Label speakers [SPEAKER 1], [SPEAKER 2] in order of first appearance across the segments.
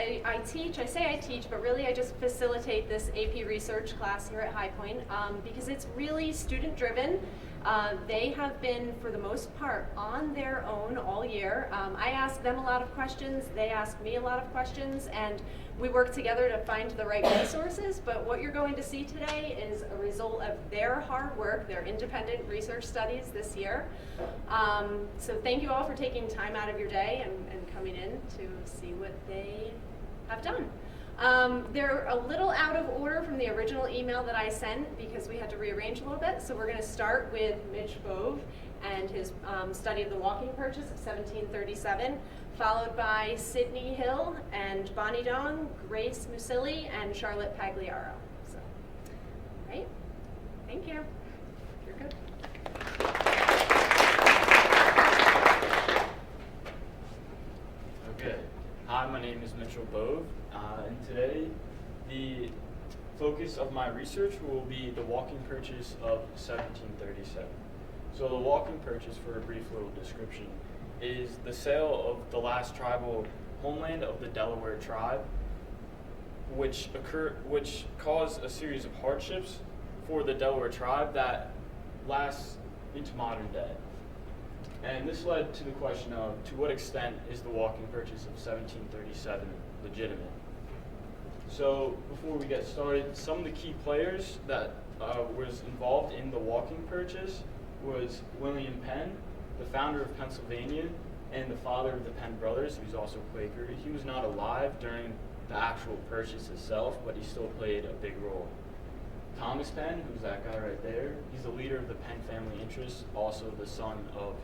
[SPEAKER 1] I say I teach, but really I just facilitate this AP research class here at High Point because it's really student-driven. They have been, for the most part, on their own all year. I ask them a lot of questions, they ask me a lot of questions, and we work together to find the right resources, but what you're going to see today is a result of their hard work, their independent research studies this year. So thank you all for taking time out of your day and coming in to see what they have done. They're a little out of order from the original email that I sent because we had to rearrange a little bit. So we're going to start with Mitch Bove and his study of the walking purchase of 1737, followed by Sidney Hill and Bonnie Dong, Grace Musilli, and Charlotte Pagliaro. So, all right, thank you. You're good.
[SPEAKER 2] Okay. Hi, my name is Mitchell Bove, and today the focus of my research will be the walking purchase of 1737. So the walking purchase, for a brief little description, is the sale of the last tribal homeland of the Delaware tribe, which caused a series of hardships for the Delaware tribe that lasts into modern day. And this led to the question of, to what extent is the walking purchase of 1737 legitimate? So before we get started, some of the key players that was involved in the walking purchase was William Penn, the founder of Pennsylvania and the father of the Penn brothers. He was also Quaker. He was not alive during the actual purchase itself, but he still played a big role. Thomas Penn, who's that guy right there, he's the leader of the Penn family interest, also the son of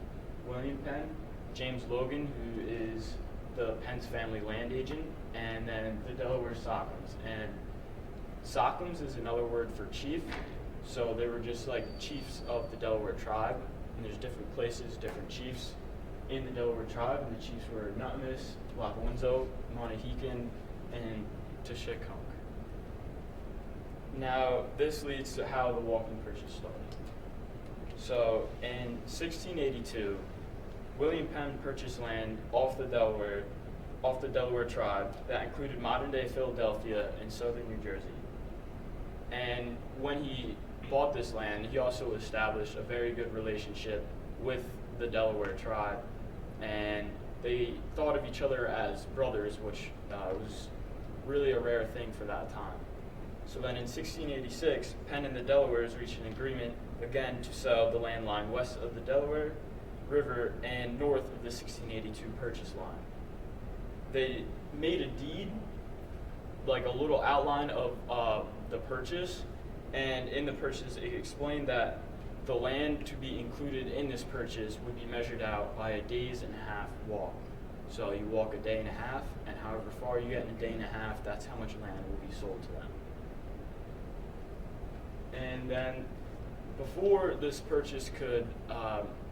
[SPEAKER 2] William Penn. James Logan, who is the Penn's family land agent, and then the Delaware Socklums. And Socklums is another word for chief, so they were just like chiefs of the Delaware tribe, and there's different places, different chiefs in the Delaware tribe, and the chiefs were Nutmus, Lackawanzo, Monahegan, and Tashikunk. Now, this leads to how the walking purchase started. So, in 1682, William Penn purchased land off the Delaware tribe that included modern-day Philadelphia and southern New Jersey. And when he bought this land, he also established a very good relationship with the Delaware tribe, and they thought of each other as brothers, which was really a rare thing for that time. So then in 1686, Penn and the Delawares reached an agreement again to sell the land line west of the Delaware River and north of the 1682 purchase line. They made a deed, like a little outline of the purchase, and in the purchase it explained that the land to be included in this purchase would be measured out by a days and a half walk. So you walk a day and a half, and however far you get in a day and a half, that's how much land will be sold to them. And then before this purchase could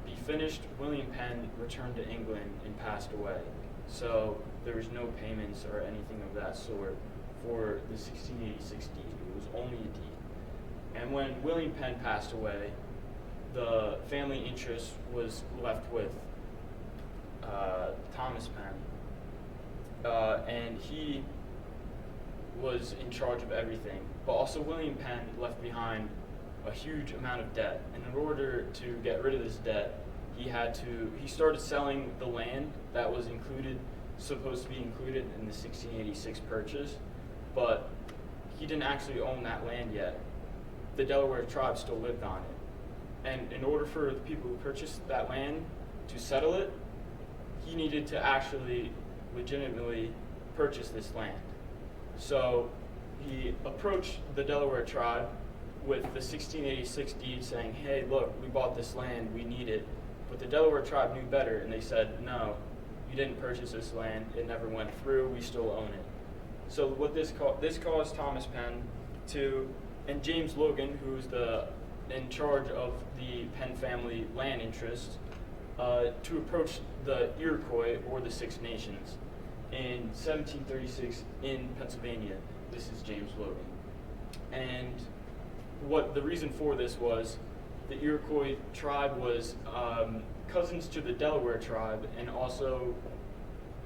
[SPEAKER 2] be finished, William Penn returned to England and passed away. So there was no payments or anything of that sort for the 1686 deed. It was only a deed. And when William Penn passed away, the family interest was left with Thomas Penn, and he was in charge of everything. But also William Penn left behind a huge amount of debt, and in order to get rid of this debt, he started selling the land that was supposed to be included in the 1686 purchase, but he didn't actually own that land yet. The Delaware tribe still lived on it, and in order for the people who purchased that land to settle it, he needed to actually legitimately purchase this land. So he approached the Delaware tribe with the 1686 deed saying, hey, look, we bought this land, we need it. But the Delaware tribe knew better, and they said, no, you didn't purchase this land, it never went through, we still own it. So what this caused Thomas Penn and James Logan, who's in charge of the Penn family land interest, to approach the Iroquois, or the Six Nations, in 1736 in Pennsylvania. This is James Logan. And what the reason for this was, the Iroquois tribe was cousins to the Delaware tribe, and also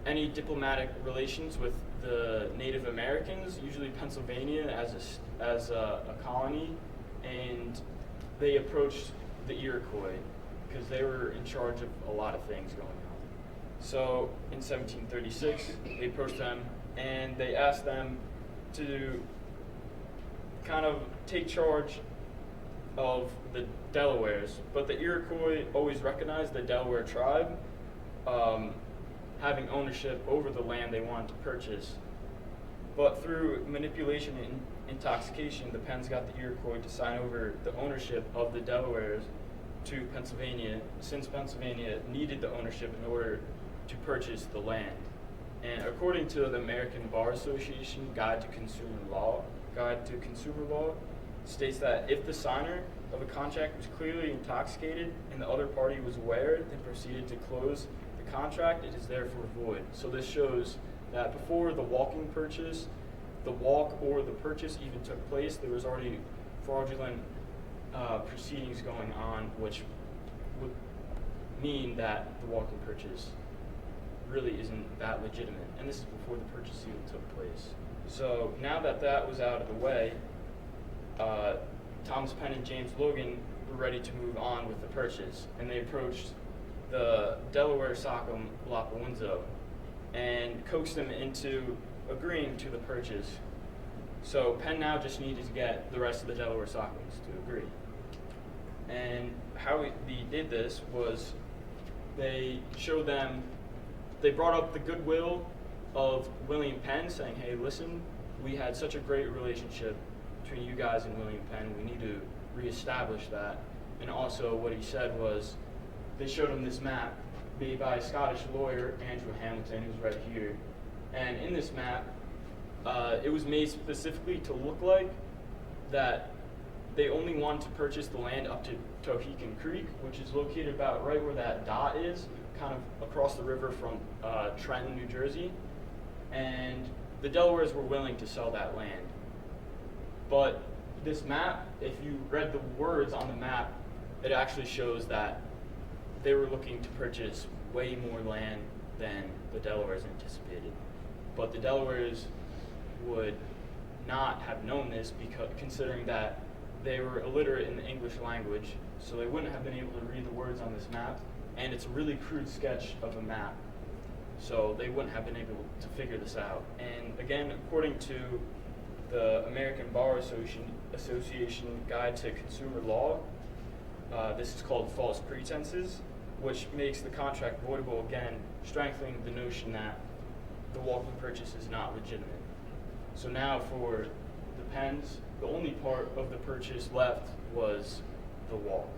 [SPEAKER 2] any diplomatic relations with the Native Americans, usually Pennsylvania, as a colony, and they approached the Iroquois because they were in charge of a lot of things going on. So in 1736, they approached them and they asked them to kind of take charge of the Delawares, but the Iroquois always recognized the Delaware tribe having ownership over the land they wanted to purchase. But through manipulation and intoxication, the Penns got the Iroquois to sign over the ownership of the Delawares to Pennsylvania, since Pennsylvania needed the ownership in order to purchase the land. And according to the American Bar Association Guide to Consumer Law states that if the signer of a contract was clearly intoxicated and the other party was aware and proceeded to close the contract, it is therefore void. So this shows that before the walking purchase, the walk or the purchase even took place, there was already fraudulent proceedings going on, which would mean that the walking purchase really isn't that legitimate. And this is before the purchase even took place. So now that that was out of the way, Thomas Penn and James Logan were ready to move on with the purchase, and they approached the Delaware Sockham Lapawinzo and coaxed them into agreeing to the purchase. So Penn now just needed to get the rest of the Delaware Sockhams to agree. And how they did this was they brought up the goodwill of William Penn, saying, hey, listen, we had such a great relationship between you guys and William Penn, we need to reestablish that. And also what he said was, they showed him this map made by a Scottish lawyer, Andrew Hamilton, who's right here. And in this map, it was made specifically to look like that they only wanted to purchase the land up to Tohickon Creek, which is located about right where that dot is, kind of across the river from Trenton, New Jersey. And the Delawares were willing to sell that land. But this map, if you read the words on the map, it actually shows that they were looking to purchase way more land than the Delawares anticipated. But the Delawares would not have known this, because considering that they were illiterate in the English language, so they wouldn't have been able to read the words on this map, and it's a really crude sketch of a map, so they wouldn't have been able to figure this out. And again, according to the American Bar Association Guide to Consumer Law, this is called false pretenses, which makes the contract voidable, again, strengthening the notion that the walking purchase is not legitimate. So now for the Penns, the only part of the purchase left was the walk.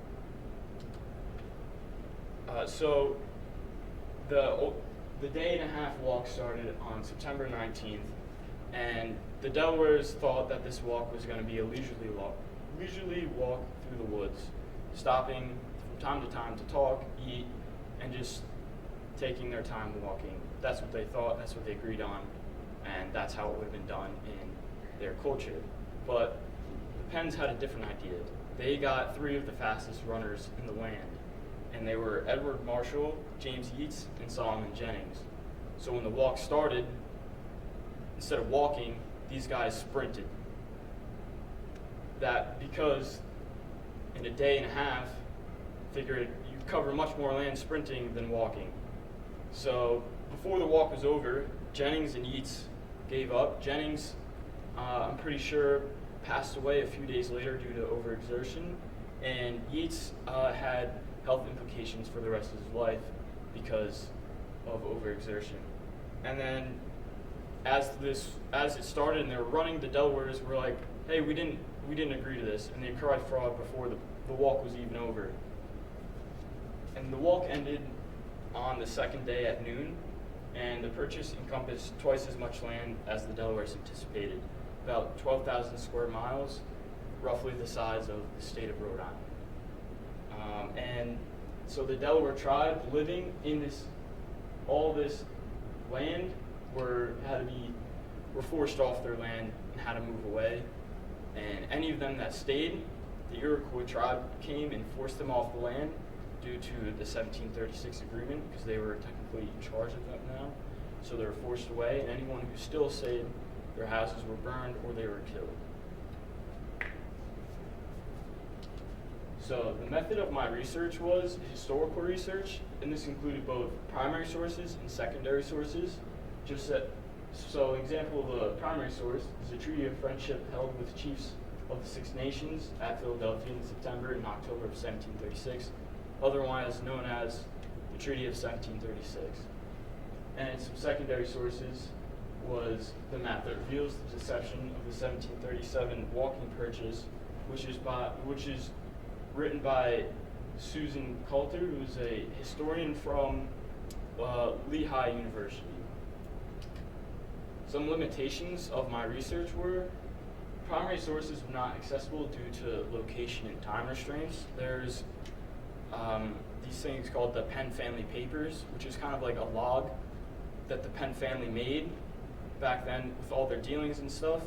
[SPEAKER 2] So the day and a half walk started on September 19th, and the Delawares thought that this walk was going to be a leisurely walk through the woods, stopping from time to time to talk, eat, and just taking their time walking. That's what they thought, that's what they agreed on, and that's how it would have been done in their culture. But the Penns had a different idea. They got 3 of the fastest runners in the land, and they were Edward Marshall, James Yeats, and Solomon Jennings. So when the walk started, instead of walking, these guys sprinted. That because in a day and a half, figured you cover much more land sprinting than walking. So before the walk was over, Jennings and Yeats gave up. Jennings, I'm pretty sure, passed away a few days later due to overexertion, and Yeats had health implications for the rest of his life because of overexertion. And then as it started and they were running, the Delawares were like, hey, we didn't agree to this, and they cried fraud before the walk was even over. And the walk ended on the second day at noon, and the purchase encompassed twice as much land as the Delawares anticipated, about 12,000 square miles, roughly the size of the state of Rhode Island. And so the Delaware tribe living in all this land were forced off their land and had to move away. And any of them that stayed, the Iroquois tribe came and forced them off the land due to the 1736 agreement, because they were technically in charge of them now. so they were forced away, and anyone who still stayed, their houses were burned or they were killed. So the method of my research was historical research, and this included both primary sources and secondary sources. So an example of a primary source is a treaty of friendship held with chiefs of the Six Nations at Philadelphia in September and October of 1736, otherwise known as the Treaty of 1736. And some secondary sources was the map that reveals the deception of the 1737 walking purchase, which is written by Susan Coulter, who is a historian from Lehigh University. Some limitations of my research were primary sources were not accessible due to location and time restraints. There's these things called the Penn family papers, which is kind of like a log that the Penn family made back then with all their dealings and stuff.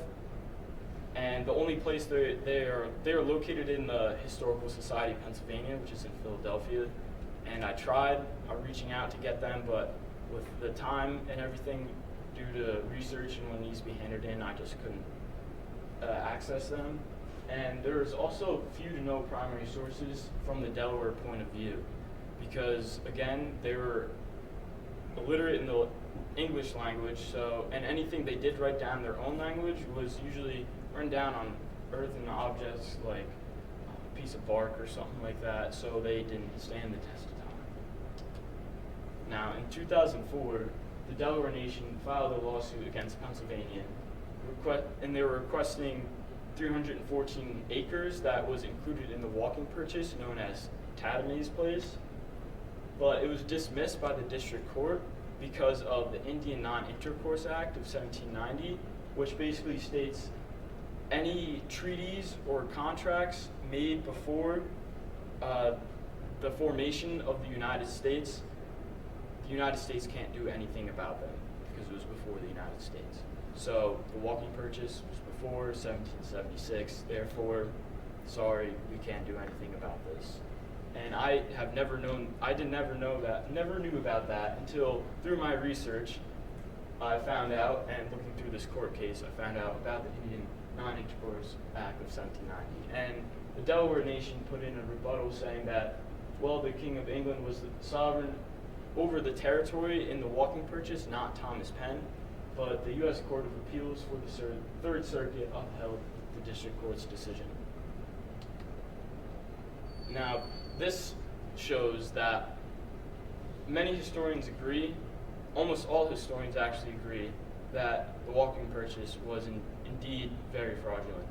[SPEAKER 2] And the only place they are located in the Historical Society of Pennsylvania, which is in Philadelphia. And I tried reaching out to get them, but with the time and everything due to research and when these be handed in, I just couldn't access them. And there's also few to no primary sources from the Delaware point of view, because again, they were illiterate in the English language, and anything they did write down in their own language was usually written down on earthen objects like a piece of bark or something like that, so they didn't stand the test of time. Now, in 2004, the Delaware Nation filed a lawsuit against Pennsylvania, and they were requesting 314 acres that was included in the walking purchase known as Tadamay's Place, but it was dismissed by the district court because of the Indian Non-Intercourse Act of 1790, which basically states any treaties or contracts made before the formation of the United States can't do anything about them because it was before the United States. So the walking purchase was before 1776, therefore, sorry, we can't do anything about this. And I never knew about that until through my research, I found out, and looking through this court case, I found out about the Indian Non-Intercourse Act of 1790. And the Delaware Nation put in a rebuttal saying that, well, the King of England was the sovereign over the territory in the walking purchase, not Thomas Penn, but the U.S. Court of Appeals for the Third Circuit upheld the district court's decision. Now, this shows that many historians agree, almost all historians actually agree, that the walking purchase was indeed very fraudulent,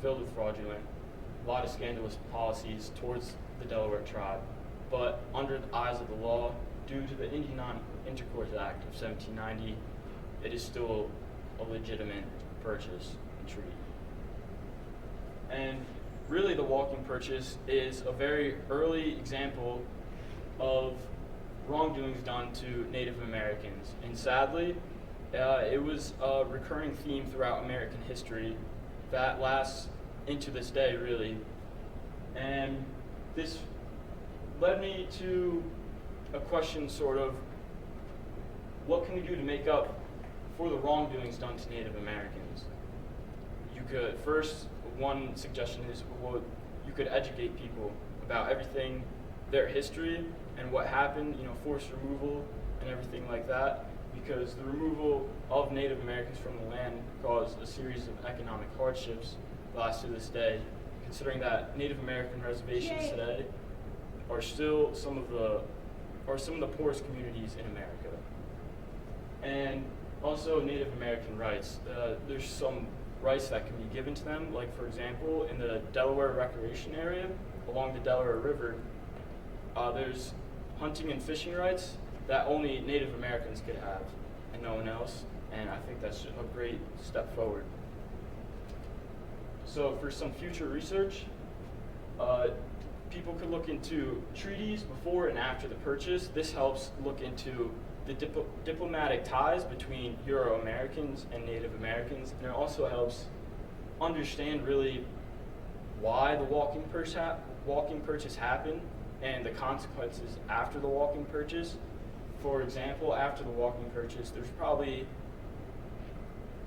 [SPEAKER 2] filled with fraudulent, a lot of scandalous policies towards the Delaware tribe, but under the eyes of the law, due to the Indian Non-Intercourse Act of 1790, it is still a legitimate purchase and treaty. And really, the walking purchase is a very early example of wrongdoings done to Native Americans. And sadly, it was a recurring theme throughout American history that lasts into this day, really. And this led me to a question, sort of, what can we do to make up for the wrongdoings done to Native Americans? You could, first, one suggestion is, well, you could educate people about everything, their history, and what happened, forced removal and everything like that, because the removal of Native Americans from the land caused a series of economic hardships that last to this day, considering that Native American reservations today are still some of the poorest communities in America. And also Native American rights. There's some rights that can be given to them, like for example, in the Delaware Recreation Area along the Delaware River, there's hunting and fishing rights that only Native Americans could have and no one else, and I think that's a great step forward. So for some future research, people could look into treaties before and after the purchase. This helps look into the diplomatic ties between Euro-Americans and Native Americans, and it also helps understand really why the walking purchase happened and the consequences after the walking purchase for example, after the walking purchase, there's probably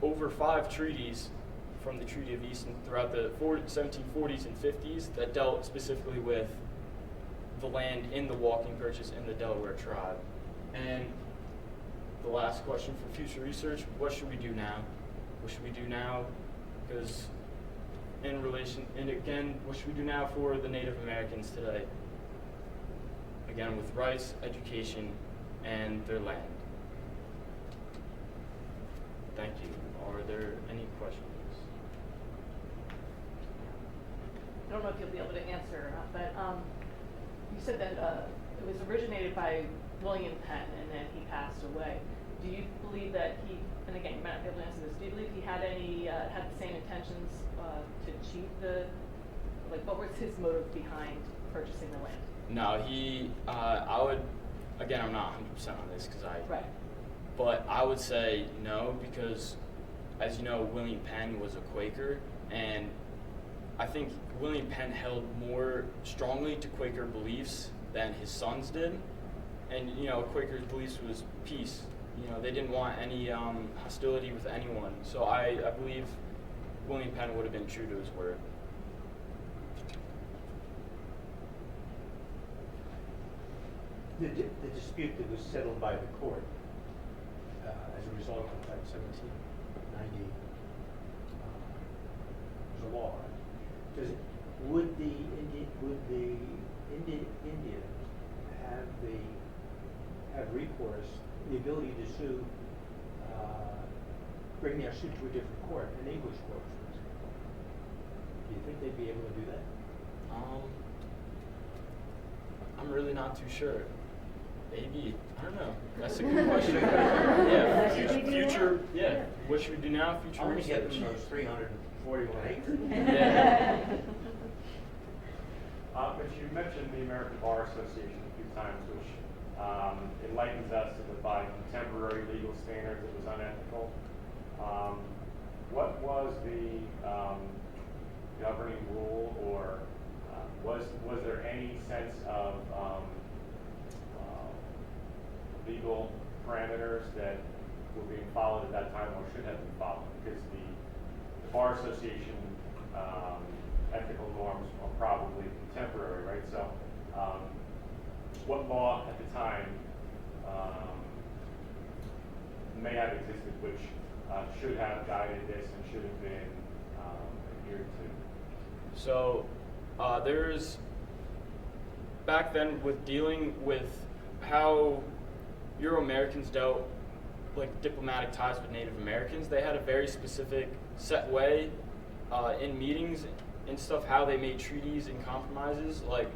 [SPEAKER 2] over 5 treaties from the Treaty of Easton throughout the 1740s and 50s that dealt specifically with the land in the walking purchase in the Delaware tribe. And the last question for future research, what should we do now? What should we do now? Because in relation, and again, what should we do now for the Native Americans today? Again, with rights, education, and their land. Thank you. Are there any questions?
[SPEAKER 3] I don't know if you'll be able to answer or not, but you said that it was originated by William Penn and then he passed away. Do you believe that he, and again, you might not be able to answer this, do you believe he had any, had the same intentions to achieve the, like what was his motive behind purchasing the land?
[SPEAKER 2] No, I would, again, I'm not 100% on this because
[SPEAKER 3] Right.
[SPEAKER 2] But I would say no because, as you know, William Penn was a Quaker, and I think William Penn held more strongly to Quaker beliefs than his sons did. And, you know, Quaker's beliefs was peace. You know, they didn't want any hostility with anyone. So I believe William Penn would have been true to his word.
[SPEAKER 4] The dispute that was settled by the court as a result of that 1790 was a law. Would the Indians have recourse, the ability to sue, bring their suit to a different court, an English court, for example? Do you think they'd be able to do that?
[SPEAKER 2] I'm really not too sure. Maybe, I don't know. That's a good question. Yeah, future. Yeah, what should we do now? Future
[SPEAKER 4] Only get
[SPEAKER 2] research.
[SPEAKER 4] them those 341 acres.
[SPEAKER 2] Yeah.
[SPEAKER 5] But you mentioned the American Bar Association a few times, which enlightens us that by contemporary legal standards it was unethical. What was the governing rule, or was there any sense of legal parameters that were being followed at that time or should have been followed? Because the Bar Association ethical norms are probably contemporary, right? So what law at the time may have existed which should have guided this and should have been adhered to?
[SPEAKER 2] So there's, back then with dealing with how Euro-Americans dealt like diplomatic ties with Native Americans, they had a very specific set way in meetings and stuff, how they made treaties and compromises. Like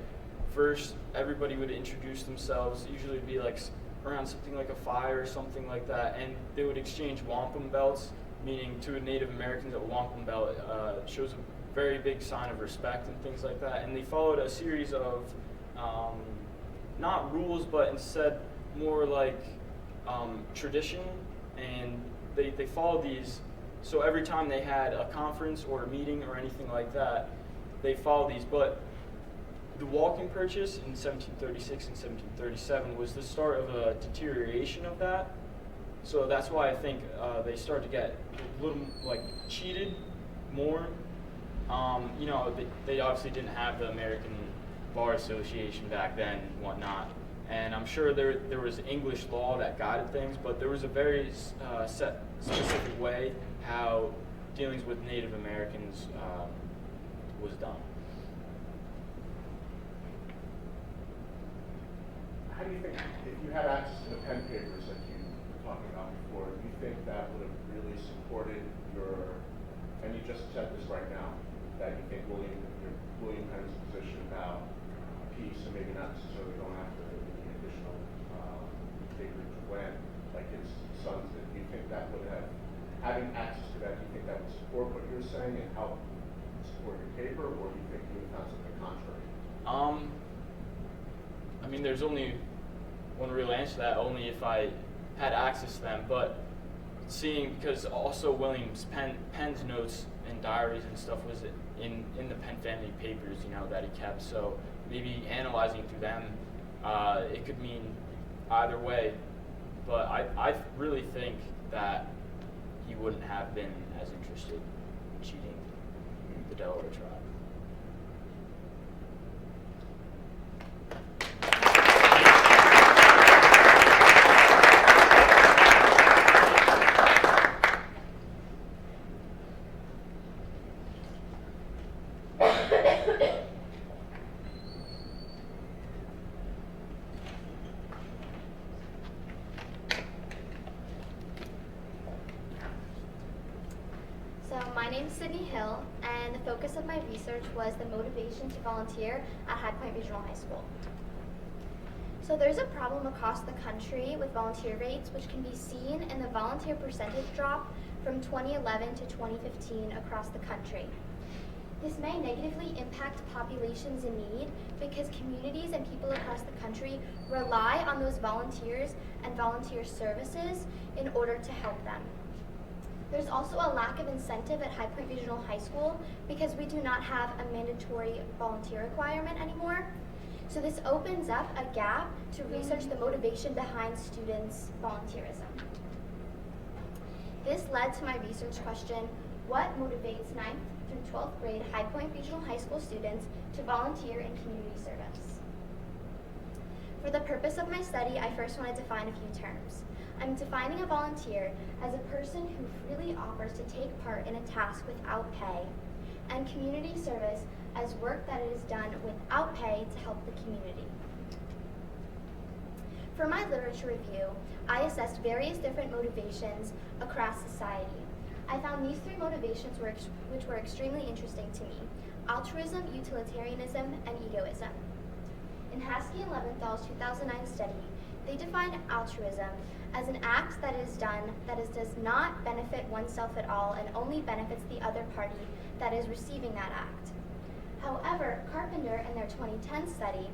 [SPEAKER 2] first everybody would introduce themselves, usually it'd be like around something like a fire or something like that, and they would exchange wampum belts, meaning to a Native Americans a wampum belt shows a very big sign of respect and things like that. And they followed a series of not rules, but instead more like tradition, and they followed these. So every time they had a conference or a meeting or anything like that, they followed these. But the walking purchase in 1736 and 1737 was the start of a deterioration of that. So that's why I think they started to get a little like cheated more. You know, they obviously didn't have the American Bar Association back then and whatnot. And I'm sure there was English law that guided things, but there was a very set, specific way how dealings with Native Americans was done.
[SPEAKER 6] How do you think, if you had access to the pen papers that you were talking about before, do you think that would have really supported your, and you just said this right now, that you think William Penn's position about peace and maybe not necessarily going after the additional acreage of land like his sons did, do you think that would have, having access to that, do you think that would support what you're saying and help support your paper, or do you think you would have found something contrary?
[SPEAKER 2] I mean, there's only one real answer to that, only if I had access to them. But seeing, because also Penn's notes and diaries and stuff was in the Penn family papers, you know, that he kept. So maybe analyzing through them, it could mean either way, but I really think that he wouldn't have been as interested in cheating the Delaware tribe.
[SPEAKER 7] My name is Sydney Hill, and the focus of my research was the motivation to volunteer at High Point Regional High School. So there's a problem across the country with volunteer rates, which can be seen in the volunteer percentage drop from 2011 to 2015 across the country. This may negatively impact populations in need because communities and people across the country rely on those volunteers and volunteer services in order to help them. There's also a lack of incentive at High Point Regional High School because we do not have a mandatory volunteer requirement anymore. So this opens up a gap to research the motivation behind students' volunteerism. This led to my research question, what motivates 9th through 12th grade High Point Regional High School students to volunteer in community service? For the purpose of my study, I first want to define a few terms. I'm defining a volunteer as a person who freely offers to take part in a task without pay, and community service as work that is done without pay to help the community. For my literature review, I assessed various different motivations across society. I found these three motivations which were extremely interesting to me: altruism, utilitarianism, and egoism. In Haskey and Leventhal's 2009 study, they defined altruism as an act that is done that does not benefit oneself at all and only benefits the other party that is receiving that act. However, Carpenter in their 2010 study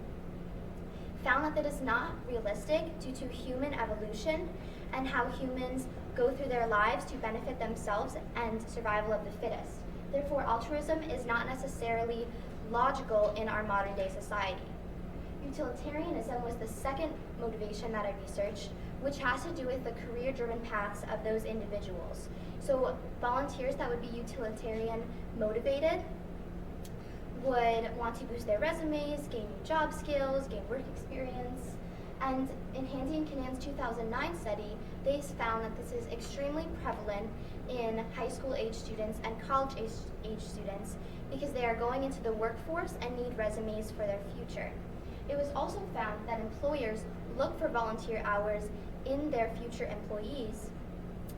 [SPEAKER 7] found that is not realistic due to human evolution and how humans go through their lives to benefit themselves and survival of the fittest. Therefore, altruism is not necessarily logical in our modern day society. Utilitarianism was the second motivation that I researched, which has to do with the career-driven paths of those individuals. So volunteers that would be utilitarian motivated would want to boost their resumes, gain new job skills, gain work experience. And in Handy and Canan's 2009 study, they found that this is extremely prevalent in high school age students and college age students because they are going into the workforce and need resumes for their future. It was also found that employers look for volunteer hours in their future employees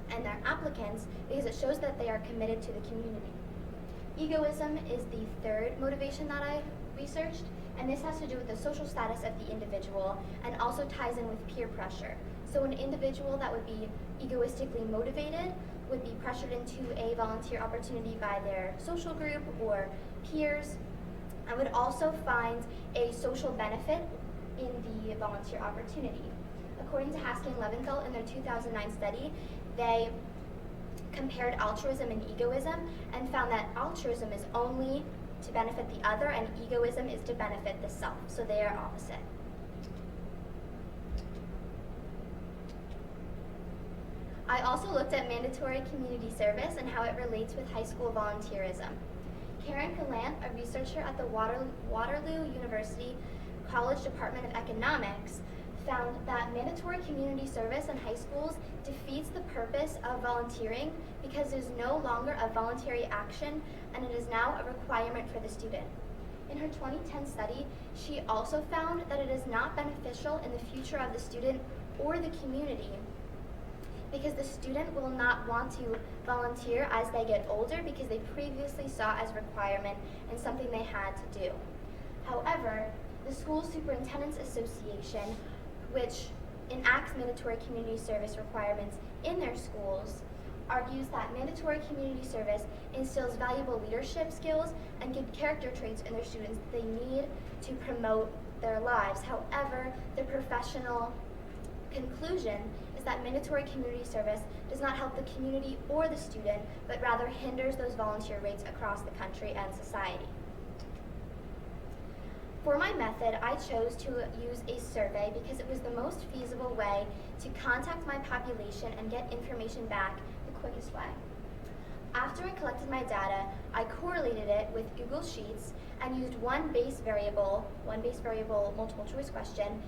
[SPEAKER 7] and their applicants because it shows that they are committed to the community. Egoism is the third motivation that I researched, and this has to do with the social status of the individual and also ties in with peer pressure. So an individual that would be egoistically motivated would be pressured into a volunteer opportunity by their social group or peers, and would also find a social benefit in the volunteer opportunity. According to Haskey and Leventhal in their 2009 study, they compared altruism and egoism and found that altruism is only to benefit the other and egoism is to benefit the self. So they are opposite. I also looked at mandatory community service and how it relates with high school volunteerism. Karen Gallant, a researcher at the Waterloo University College Department of Economics, found that mandatory community service in high schools defeats the purpose of volunteering because it is no longer a voluntary action and it is now a requirement for the student. In her 2010 study, she also found that it is not beneficial in the future of the student or the community because the student will not want to volunteer as they get older because they previously saw as a requirement and something they had to do. However, the School Superintendents Association, which enacts mandatory community service requirements in their schools, argues that mandatory community service instills valuable leadership skills and good character traits in their students that they need to promote their lives. However, the professional conclusion is that mandatory community service does not help the community or the student, but rather hinders those volunteer rates across the country and society. For my method, I chose to use a survey because it was the most feasible way to contact my population and get information back the quickest way. After I collected my data, I correlated it with Google Sheets and used one base variable multiple choice question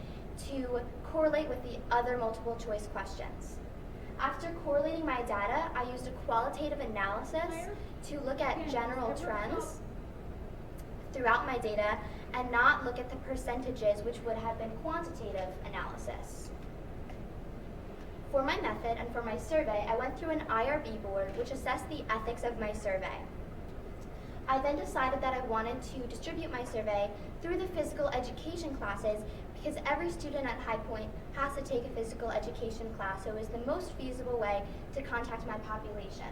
[SPEAKER 7] to correlate with the other multiple choice questions. After correlating my data, I used a qualitative analysis to look at general trends throughout my data and not look at the percentages, which would have been quantitative analysis. For my method and for my survey, I went through an IRB board which assessed the ethics of my survey. I then decided that I wanted to distribute my survey through the physical education classes because every student at High Point has to take a physical education class, so it was the most feasible way to contact my population.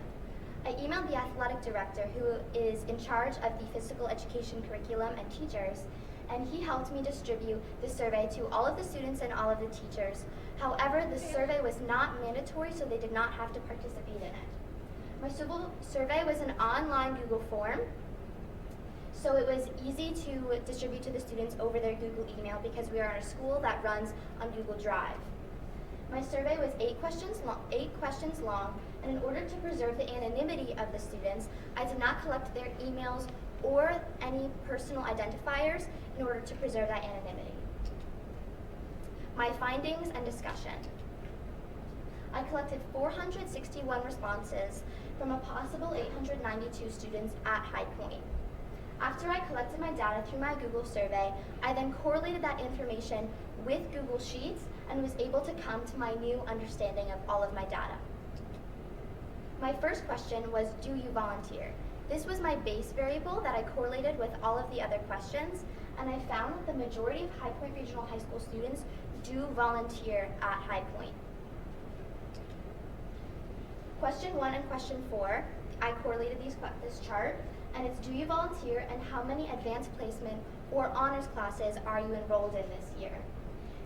[SPEAKER 7] I emailed the athletic director, who is in charge of the physical education curriculum and teachers, and he helped me distribute the survey to all of the students and all of the teachers. However, the survey was not mandatory, so they did not have to participate in it. My survey was an online Google form, so it was easy to distribute to the students over their Google email because we are in a school that runs on Google Drive. My survey was 8 questions long, and in order to preserve the anonymity of the students, I did not collect their emails or any personal identifiers in order to preserve that anonymity. My findings and discussion. I collected 461 responses from a possible 892 students at High Point. After I collected my data through my Google survey, I then correlated that information with Google Sheets and was able to come to my new understanding of all of my data. My first question was, do you volunteer? This was my base variable that I correlated with all of the other questions, and I found that the majority of High Point Regional High School students do volunteer at High Point. Question 1 and question 4, I correlated this chart, and it's do you volunteer and how many advanced placement or honors classes are you enrolled in this year?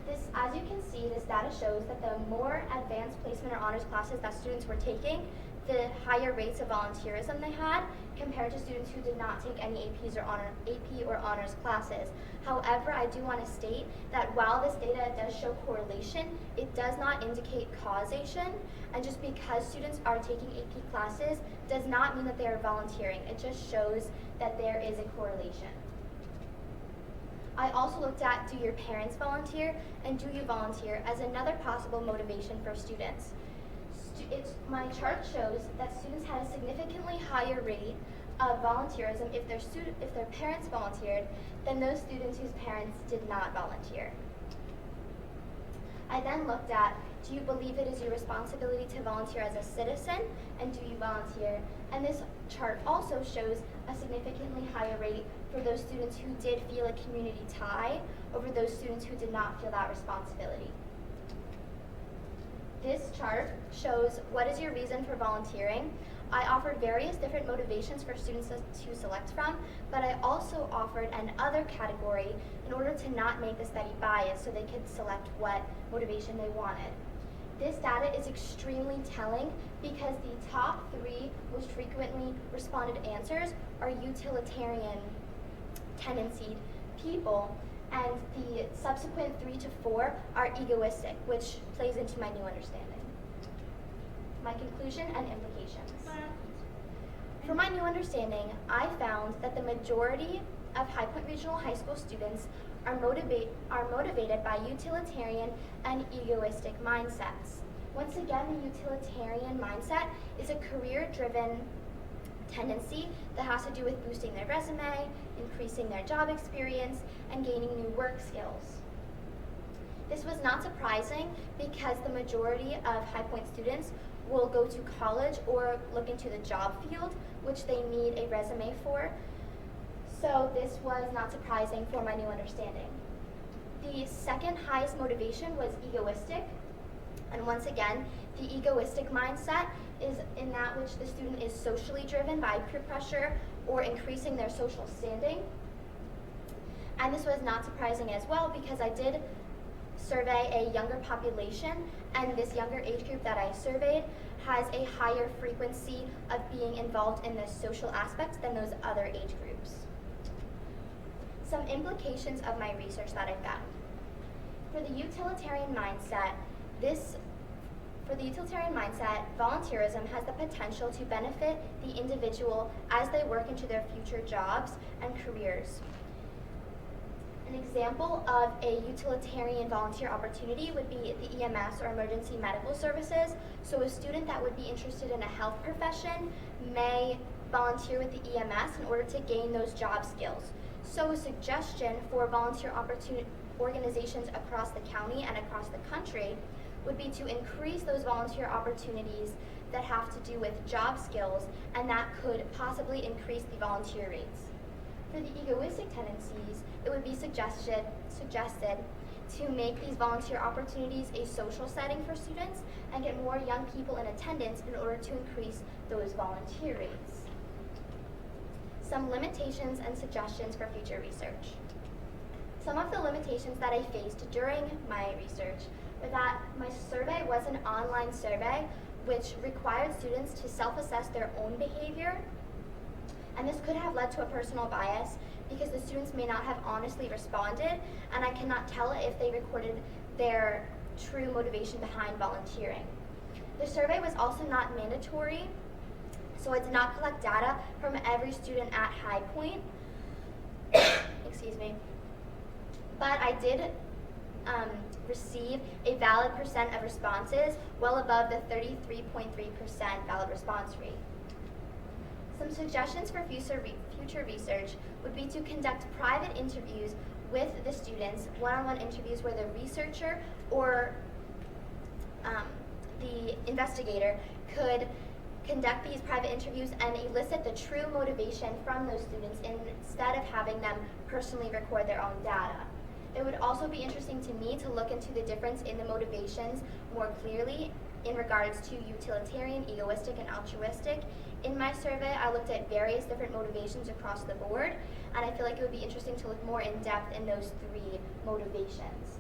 [SPEAKER 7] This, as you can see, this data shows that the more advanced placement or honors classes that students were taking, the higher rates of volunteerism they had compared to students who did not take any AP or honors classes. However, I do want to state that while this data does show correlation, it does not indicate causation, and just because students are taking AP classes does not mean that they are volunteering. It just shows that there is a correlation. I also looked at, do your parents volunteer, and do you volunteer as another possible motivation for students. My chart shows that students had a significantly higher rate of volunteerism if their parents volunteered than those students whose parents did not volunteer. I then looked at, do you believe it is your responsibility to volunteer as a citizen, and do you volunteer? And this chart also shows a significantly higher rate for those students who did feel a community tie over those students who did not feel that responsibility. This chart shows what is your reason for volunteering. I offered various different motivations for students to select from, but I also offered an other category in order to not make the study biased so they could select what motivation they wanted. This data is extremely telling because the top 3 most frequently responded answers are utilitarian tendency people, and the subsequent 3 to 4 are egoistic, which plays into my new understanding. My conclusion and implications. For my new understanding, I found that the majority of High Point Regional High School students are motivated by utilitarian and egoistic mindsets. Once again, the utilitarian mindset is a career-driven tendency that has to do with boosting their resume, increasing their job experience, and gaining new work skills. This was not surprising because the majority of High Point students will go to college or look into the job field, which they need a resume for. So this was not surprising for my new understanding. The second highest motivation was egoistic. And once again, the egoistic mindset is in that which the student is socially driven by peer pressure or increasing their social standing. And this was not surprising as well because I did survey a younger population, and this younger age group that I surveyed has a higher frequency of being involved in the social aspects than those other age groups. Some implications of my research that I found. For the utilitarian mindset, volunteerism has the potential to benefit the individual as they work into their future jobs and careers. An example of a utilitarian volunteer opportunity would be the EMS or emergency medical services. So a student that would be interested in a health profession may volunteer with the EMS in order to gain those job skills. So a suggestion for volunteer organizations across the county and across the country would be to increase those volunteer opportunities that have to do with job skills, and that could possibly increase the volunteer rates. For the egoistic tendencies, it would be suggested to make these volunteer opportunities a social setting for students and get more young people in attendance in order to increase those volunteer rates. Some limitations and suggestions for future research. Some of the limitations that I faced during my research were that my survey was an online survey which required students to self-assess their own behavior, and this could have led to a personal bias because the students may not have honestly responded, and I cannot tell if they recorded their true motivation behind volunteering. The survey was also not mandatory, so I did not collect data from every student at High Point. Excuse me. But I did receive a valid percent of responses, well above the 33.3% valid response rate. Some suggestions for future research would be to conduct private interviews with the students, one-on-one interviews where the researcher or the investigator could conduct these private interviews and elicit the true motivation from those students instead of having them personally record their own data. It would also be interesting to me to look into the difference in the motivations more clearly in regards to utilitarian, egoistic, and altruistic. In my survey, I looked at various different motivations across the board, and I feel like it would be interesting to look more in depth in those three motivations.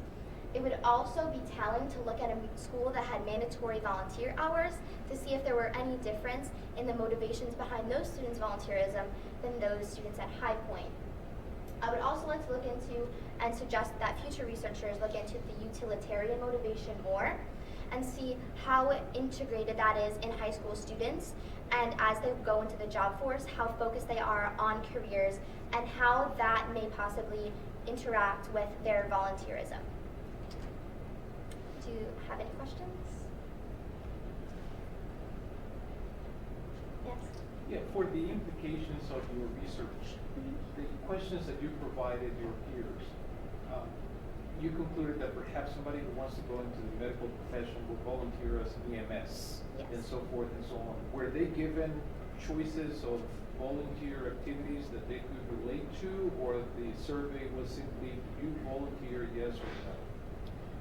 [SPEAKER 7] It would also be telling to look at a school that had mandatory volunteer hours to see if there were any difference in the motivations behind those students' volunteerism than those students at High Point. I would also like to look into and suggest that future researchers look into the utilitarian motivation more and see how integrated that is in high school students, and as they go into the job force, how focused they are on careers and how that may possibly interact with their volunteerism. Do you have any questions? Yes?
[SPEAKER 8] Yeah, for the implications of your research, the questions that you provided your peers, you concluded that perhaps somebody who wants to go into the medical profession will volunteer as an EMS,
[SPEAKER 7] Yes.
[SPEAKER 8] and so forth and so on. Were they given choices of volunteer activities that they could relate to, or the survey was simply, do you volunteer, yes or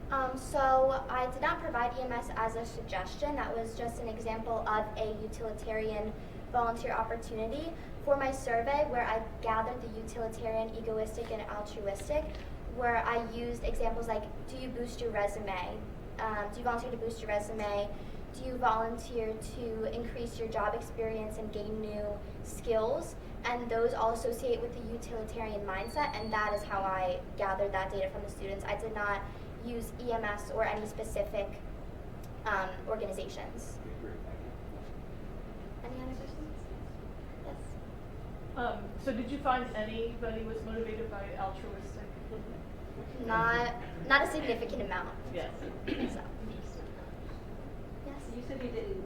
[SPEAKER 8] no?
[SPEAKER 7] So I did not provide EMS as a suggestion. That was just an example of a utilitarian volunteer opportunity. For my survey, where I gathered the utilitarian, egoistic, and altruistic, where I used examples like, do you boost your resume? Do you volunteer to boost your resume? Do you volunteer to increase your job experience and gain new skills? And those all associate with the utilitarian mindset, and that is how I gathered that data from the students. I did not use EMS or any specific organizations.
[SPEAKER 8] Okay, great, thank you.
[SPEAKER 7] Any other questions? Yes.
[SPEAKER 3] So did you find anybody was motivated by altruistic?
[SPEAKER 7] Not a significant amount.
[SPEAKER 3] Yes.
[SPEAKER 7] So. Yes.
[SPEAKER 9] You said you didn't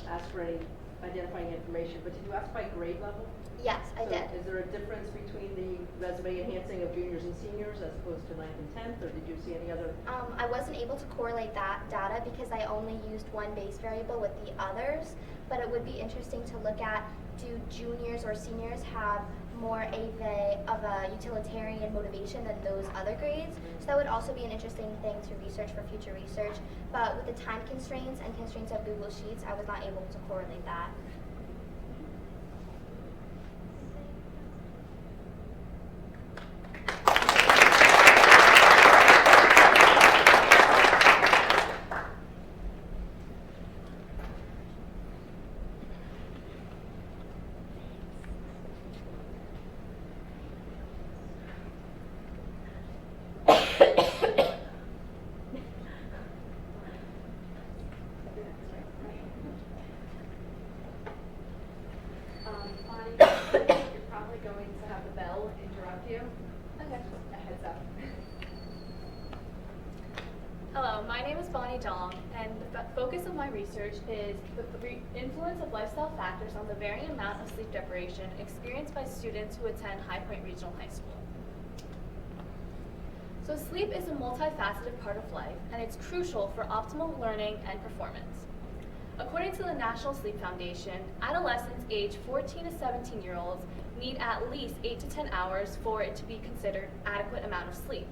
[SPEAKER 9] ask for any identifying information, but did you ask by grade level?
[SPEAKER 7] Yes, I
[SPEAKER 9] So
[SPEAKER 7] did.
[SPEAKER 9] Is there a difference between the resume enhancing of juniors and seniors as opposed to 9th and 10th, or did you see any other?
[SPEAKER 7] I wasn't able to correlate that data because I only used one base variable with the others, but it would be interesting to look at, do juniors or seniors have more of a utilitarian motivation than those other grades? So that would also be an interesting thing to research for future research, but with the time constraints and constraints of Google Sheets, I was not able to correlate that.
[SPEAKER 10] going to have the bell interrupt you.
[SPEAKER 7] Okay.
[SPEAKER 10] A heads up.
[SPEAKER 11] Hello, my name is Bonnie Dong, and the focus of my research is the influence of lifestyle factors on the varying amount of sleep deprivation experienced by students who attend High Point Regional High School. So sleep is a multifaceted part of life, and it's crucial for optimal learning and performance. According to the National Sleep Foundation, adolescents aged 14 to 17-year-olds need at least 8 to 10 hours for it to be considered adequate amount of sleep.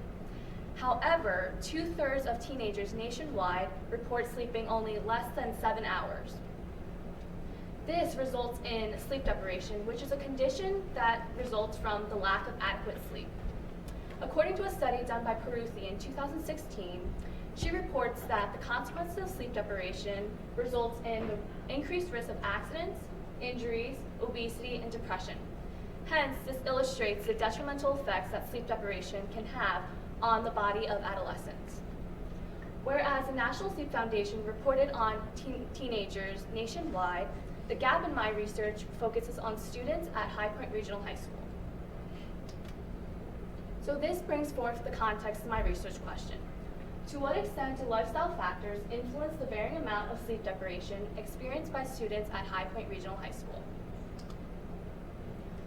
[SPEAKER 11] However, 2/3 of teenagers nationwide report sleeping only less than 7 hours. This results in sleep deprivation, which is a condition that results from the lack of adequate sleep. According to a study done by Peruthi in 2016, she reports that the consequences of sleep deprivation results in the increased risk of accidents, injuries, obesity, and depression. Hence, this illustrates the detrimental effects that sleep deprivation can have on the body of adolescents. Whereas the National Sleep Foundation reported on teenagers nationwide, the gap in my research focuses on students at High Point Regional High School. So this brings forth the context of my research question. To what extent do lifestyle factors influence the varying amount of sleep deprivation experienced by students at High Point Regional High School?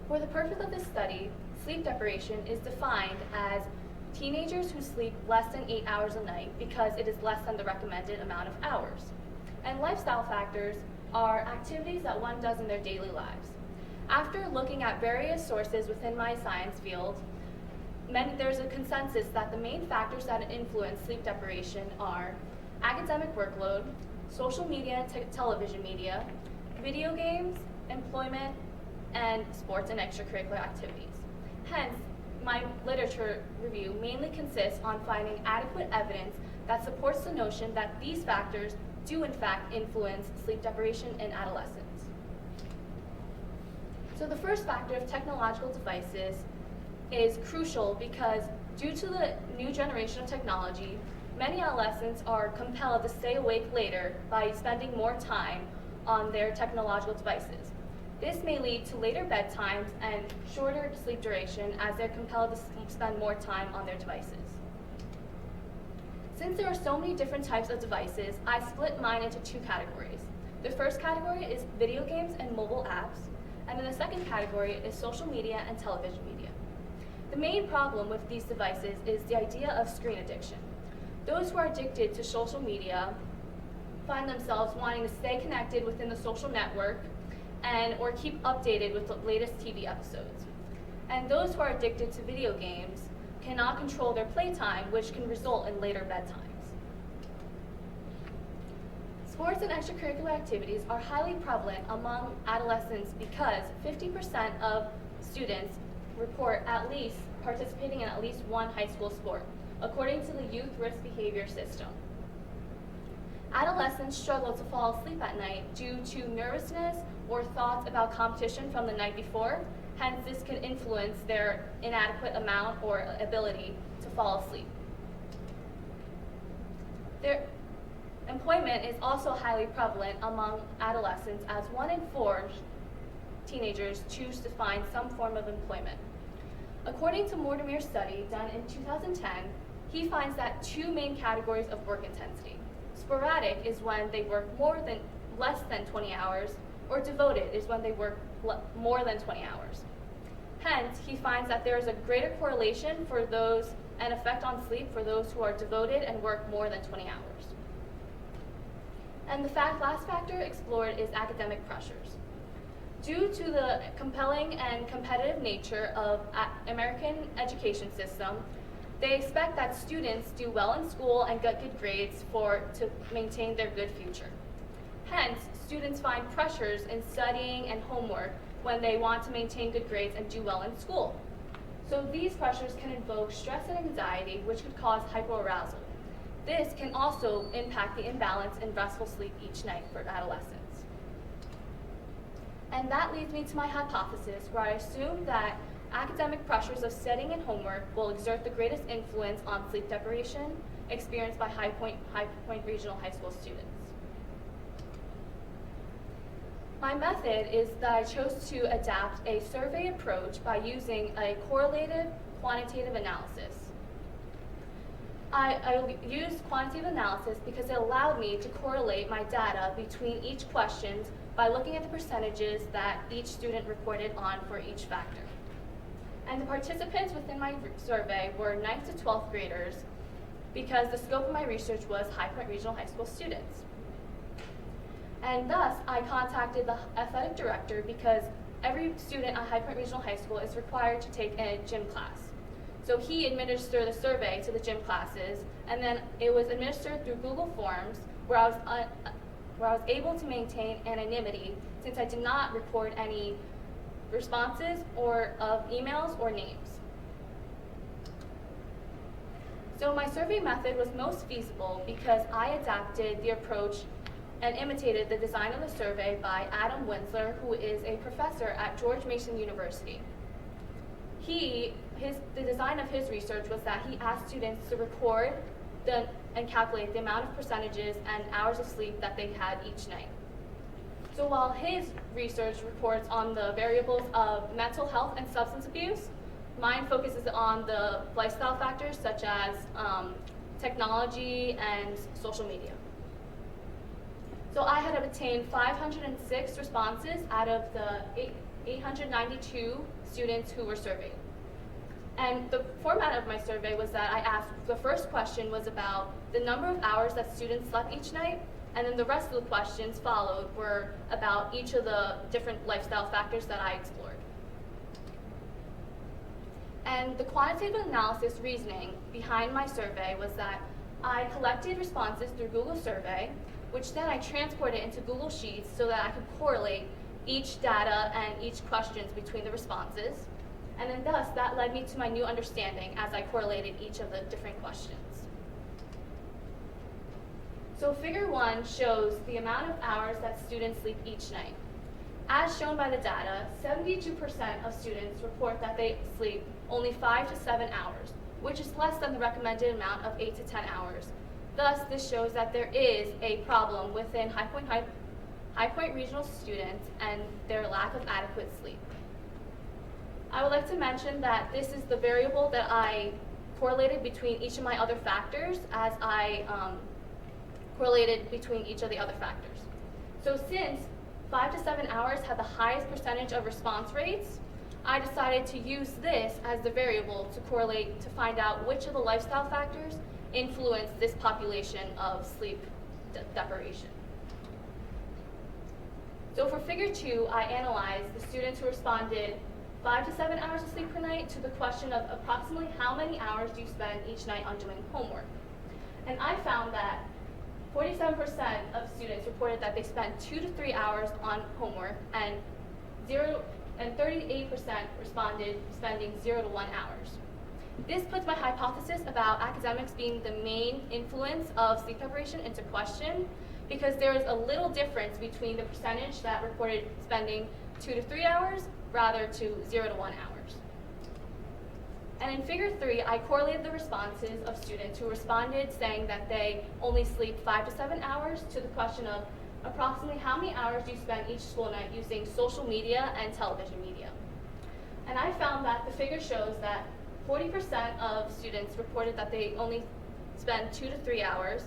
[SPEAKER 11] For the purpose of this study, sleep deprivation is defined as teenagers who sleep less than 8 hours a night because it is less than the recommended amount of hours. And lifestyle factors are activities that one does in their daily lives. After looking at various sources within my science field, there's a consensus that the main factors that influence sleep deprivation are academic workload, social media and television media, video games, employment, and sports and extracurricular activities. Hence, my literature review mainly consists on finding adequate evidence that supports the notion that these factors do in fact influence sleep deprivation in adolescents. So the first factor of technological devices is crucial because due to the new generation of technology, many adolescents are compelled to stay awake later by spending more time on their technological devices. This may lead to later bedtimes and shorter sleep duration as they're compelled to spend more time on their devices. Since there are so many different types of devices, I split mine into two categories. The first category is video games and mobile apps, and then the second category is social media and television media. The main problem with these devices is the idea of screen addiction. Those who are addicted to social media find themselves wanting to stay connected within the social network or keep updated with the latest TV episodes. And those who are addicted to video games cannot control their playtime, which can result in later bedtimes. Sports and extracurricular activities are highly prevalent among adolescents because 50% of students report at least participating in at least one high school sport, according to the Youth Risk Behavior System. Adolescents struggle to fall asleep at night due to nervousness or thoughts about competition from the night before. Hence, this can influence their inadequate amount or ability to fall asleep. Their employment is also highly prevalent among adolescents, as 1 in 4 teenagers choose to find some form of employment. According to Mortimer's study done in 2010, he finds that two main categories of work intensity. Sporadic is when they work less than 20 hours, or devoted is when they work more than 20 hours. Hence, he finds that there is a greater correlation for those and effect on sleep for those who are devoted and work more than 20 hours. And the last factor explored is academic pressures. Due to the compelling and competitive nature of American education system, they expect that students do well in school and get good grades to maintain their good future. Hence, students find pressures in studying and homework when they want to maintain good grades and do well in school. So these pressures can invoke stress and anxiety, which could cause hyperarousal. This can also impact the imbalance in restful sleep each night for adolescents. And that leads me to my hypothesis, where I assume that academic pressures of studying and homework will exert the greatest influence on sleep deprivation experienced by High Point Regional High School students. My method is that I chose to adapt a survey approach by using a correlative quantitative analysis. I used quantitative analysis because it allowed me to correlate my data between each question by looking at the percentages that each student reported on for each factor. And the participants within my survey were 9th to 12th graders because the scope of my research was High Point Regional High School students. And thus, I contacted the athletic director because every student at High Point Regional High School is required to take a gym class. So he administered the survey to the gym classes, and then it was administered through Google Forms, where I was able to maintain anonymity since I did not record any responses or of emails or names. So my survey method was most feasible because I adapted the approach and imitated the design of the survey by Adam Winsler, who is a professor at George Mason University. The design of his research was that he asked students to record and calculate the amount of percentages and hours of sleep that they had each night. So while his research reports on the variables of mental health and substance abuse, mine focuses on the lifestyle factors such as technology and social media. So I had obtained 506 responses out of the 892 students who were surveyed. And the format of my survey was that I asked, the first question was about the number of hours that students slept each night, and then the rest of the questions followed were about each of the different lifestyle factors that I explored. And the quantitative analysis reasoning behind my survey was that I collected responses through Google Survey, which then I transported into Google Sheets so that I could correlate each data and each questions between the responses. And then thus, that led me to my new understanding as I correlated each of the different questions. So figure 1 shows the amount of hours that students sleep each night. As shown by the data, 72% of students report that they sleep only 5 to 7 hours, which is less than the recommended amount of 8 to 10 hours. Thus, this shows that there is a problem within High Point Regional students and their lack of adequate sleep. I would like to mention that this is the variable that I correlated between each of my other factors as I correlated between each of the other factors. So since 5 to 7 hours had the highest percentage of response rates, I decided to use this as the variable to correlate to find out which of the lifestyle factors influence this population of sleep deprivation. So for figure 2, I analyzed the students who responded 5 to 7 hours of sleep per night to the question of approximately how many hours do you spend each night on doing homework. And I found that 47% of students reported that they spent 2 to 3 hours on homework, and 38% responded spending 0 to 1 hours. This puts my hypothesis about academics being the main influence of sleep deprivation into question, because there is a little difference between the percentage that reported spending 2 to 3 hours rather to 0 to 1 hours. And in figure 3, I correlated the responses of students who responded saying that they only sleep 5 to 7 hours to the question of approximately how many hours do you spend each school night using social media and television media. And I found that the figure shows that 40% of students reported that they only spend 2 to 3 hours,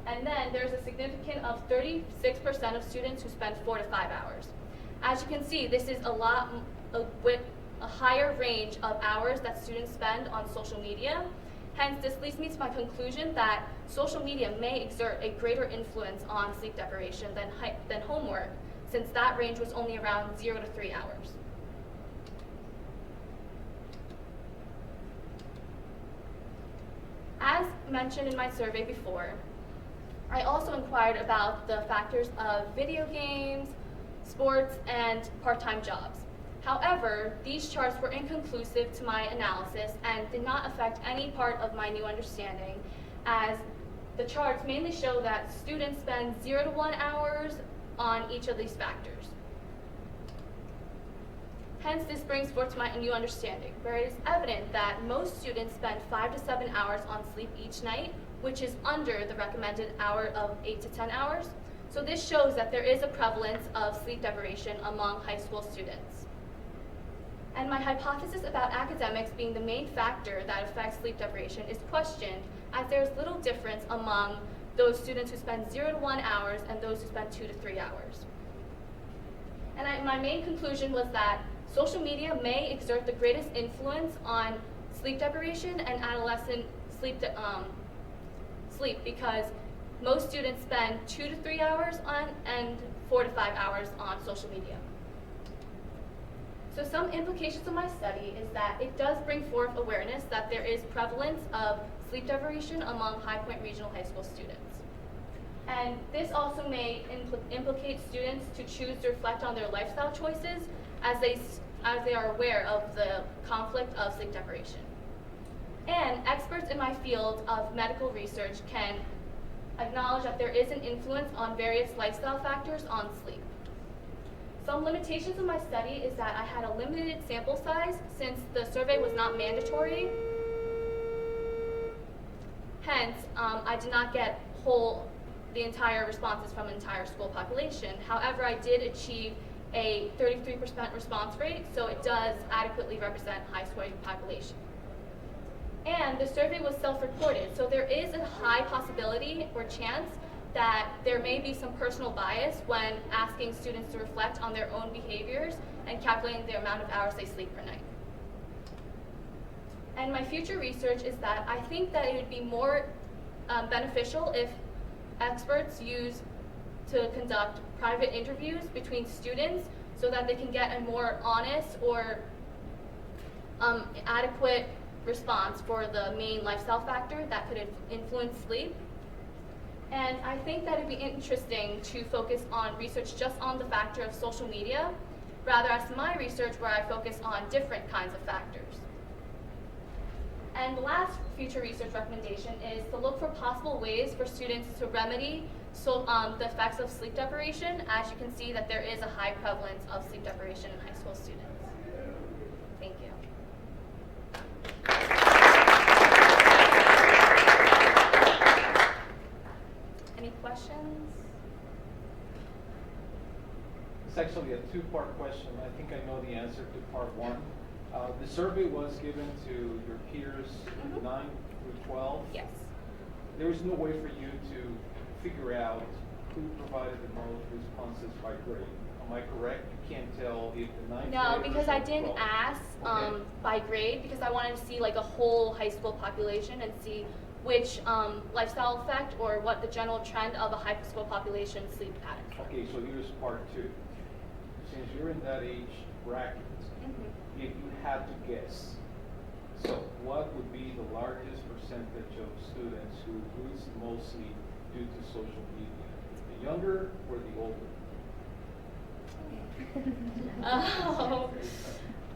[SPEAKER 11] and then there's a significant of 36% of students who spend 4 to 5 hours. As you can see, this is with a higher range of hours that students spend on social media. Hence, this leads me to my conclusion that social media may exert a greater influence on sleep deprivation than homework, since that range was only around 0 to 3 hours. As mentioned in my survey before, I also inquired about the factors of video games, sports, and part-time jobs. However, these charts were inconclusive to my analysis and did not affect any part of my new understanding, as the charts mainly show that students spend 0 to 1 hours on each of these factors. Hence, this brings forth to my new understanding, where it is evident that most students spend 5 to 7 hours on sleep each night, which is under the recommended hour of 8 to 10 hours. So this shows that there is a prevalence of sleep deprivation among high school students. And my hypothesis about academics being the main factor that affects sleep deprivation is questioned, as there is little difference among those students who spend 0 to 1 hours and those who spend 2 to 3 hours. And my main conclusion was that social media may exert the greatest influence on sleep deprivation and adolescent sleep because most students spend 2 to 3 hours on and 4 to 5 hours on social media. So some implications of my study is that it does bring forth awareness that there is prevalence of sleep deprivation among High Point Regional High School students. And this also may implicate students to choose to reflect on their lifestyle choices as they are aware of the conflict of sleep deprivation. And experts in my field of medical research can acknowledge that there is an influence on various lifestyle factors on sleep. Some limitations of my study is that I had a limited sample size since the survey was not mandatory. Hence, I did not get the entire responses from an entire school population. However, I did achieve a 33% response rate, so it does adequately represent high school population. And the survey was self-reported, so there is a high possibility or chance that there may be some personal bias when asking students to reflect on their own behaviors and calculating the amount of hours they sleep per night. And my future research is that I think that it would be more beneficial if experts use to conduct private interviews between students so that they can get a more honest or adequate response for the main lifestyle factor that could influence sleep. And I think that it'd be interesting to focus on research just on the factor of social media, rather as my research where I focus on different kinds of factors. And the last future research recommendation is to look for possible ways for students to remedy the effects of sleep deprivation, as you can see that there is a high prevalence of sleep deprivation in high school students. Thank you. Any questions?
[SPEAKER 8] It's actually a two-part question. I think I know the answer to part one. The survey was given to your peers 9 through 12.
[SPEAKER 11] Yes.
[SPEAKER 8] There was no way for you to figure out who provided the most responses by grade. Am I correct? You can't tell if the 9th
[SPEAKER 11] No,
[SPEAKER 8] graders
[SPEAKER 11] because
[SPEAKER 8] or
[SPEAKER 11] I didn't
[SPEAKER 8] 12th.
[SPEAKER 11] ask
[SPEAKER 8] Okay.
[SPEAKER 11] by grade, because I wanted to see like a whole high school population and see which lifestyle effect or what the general trend of a high school population sleep pattern.
[SPEAKER 8] Okay, so here's part two. Since you're in that age bracket, if you had to guess, so what would be the largest percentage of students who lose mostly due to social media? The younger or the older?
[SPEAKER 11] Oh,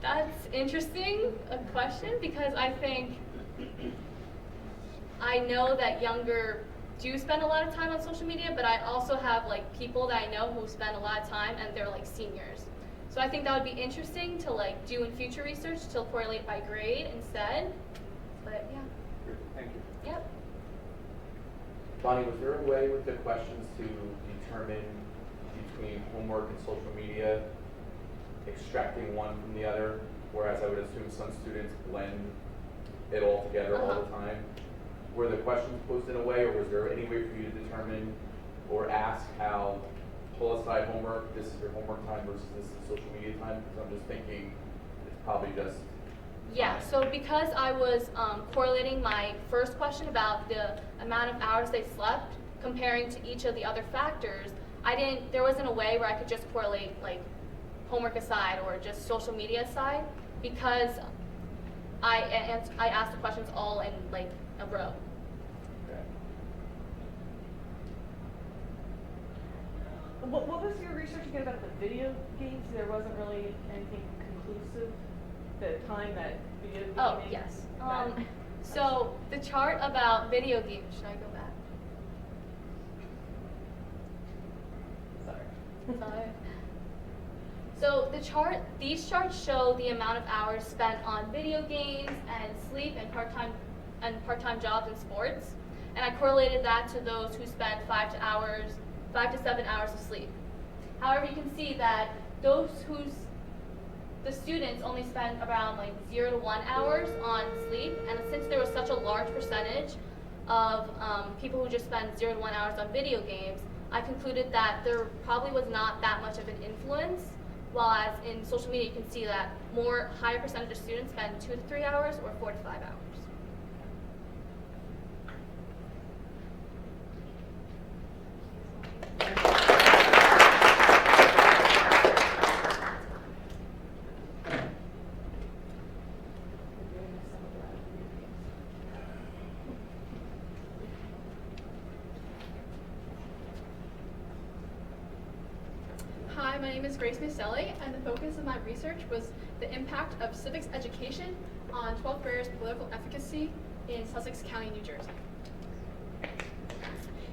[SPEAKER 11] that's interesting, a question, because I think I know that younger do spend a lot of time on social media, but I also have like people that I know who spend a lot of time and they're like seniors. So I think that would be interesting to like do in future research to correlate by grade instead. But yeah.
[SPEAKER 8] Good, thank you.
[SPEAKER 11] Yep.
[SPEAKER 12] Bonnie, was there a way with the questions to determine between homework and social media, extracting one from the other? Whereas I would assume some students blend it all together all the time. Were the questions posed in a way, or was there any way for you to determine or ask how pull aside homework, this is your homework time versus this is social media time? Because I'm just thinking it's probably just
[SPEAKER 11] Yeah, so because I was correlating my first question about the amount of hours they slept comparing to each of the other factors, there wasn't a way where I could just correlate like homework aside or just social media aside, because I asked the questions all in like a row.
[SPEAKER 3] What was your research again about the video games? There wasn't really anything conclusive. The time that video gaming.
[SPEAKER 11] Oh, yes. So the chart about video games, should I go back? Sorry. So these charts show the amount of hours spent on video games and sleep and part-time jobs and sports. And I correlated that to those who spend 5 5 to 7 hours of sleep. However, you can see that the students only spend around like 0 to 1 hours on sleep, and since there was such a large percentage of people who just spend 0 to 1 hours on video games, I concluded that there probably was not that much of an influence, while as in social media you can see that higher percentage of students spend 2 to 3 hours or 4 to 5 hours.
[SPEAKER 10] Hi, my name is Grace Maselli, and the focus of my research was the impact of civics education on 12th graders' political efficacy in Sussex County, New Jersey.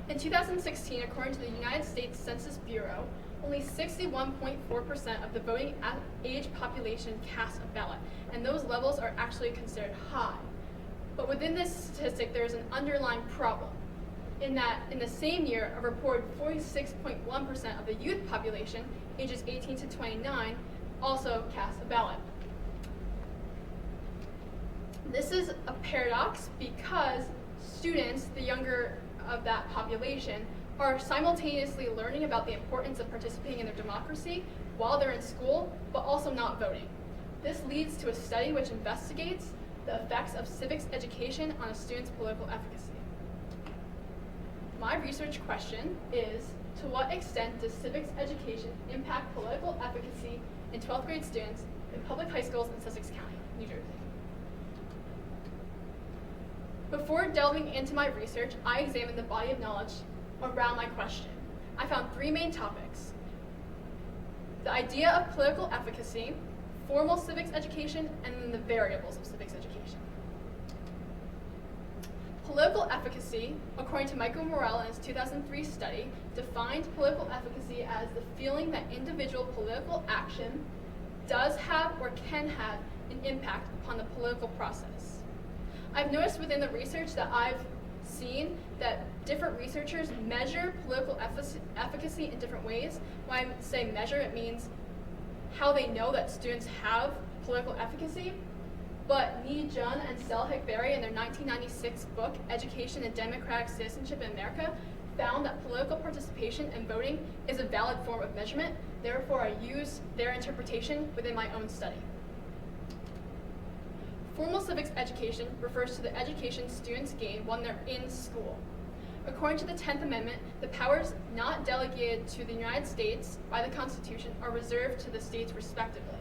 [SPEAKER 10] In 2016, according to the United States Census Bureau, only 61.4% of the voting age population cast a ballot, and those levels are actually considered high. But within this statistic, there is an underlying problem, in that in the same year, a reported 46.1% of the youth population, ages 18 to 29, also cast a ballot. This is a paradox because students, the younger of that population, are simultaneously learning about the importance of participating in their democracy while they're in school, but also not voting. This leads to a study which investigates the effects of civics education on a student's political efficacy. My research question is, to what extent does civics education impact political efficacy in 12th grade students in public high schools in Sussex County, New Jersey? Before delving into my research, I examined the body of knowledge around my question. I found 3 main topics: the idea of political efficacy, formal civics education, and then the variables of civics education. Political efficacy, according to Michael Morell in his 2003 study, defined political efficacy as the feeling that individual political action does have or can have an impact upon the political process. I've noticed within the research that I've seen that different researchers measure political efficacy in different ways. When I say measure, it means how they know that students have political efficacy. But Nee Jun and Selhik Berry in their 1996 book, Education and Democratic Citizenship in America, found that political participation and voting is a valid form of measurement. Therefore, I use their interpretation within my own study. Formal civics education refers to the education students gain when they're in school. According to the 10th Amendment, the powers not delegated to the United States by the Constitution are reserved to the states respectively.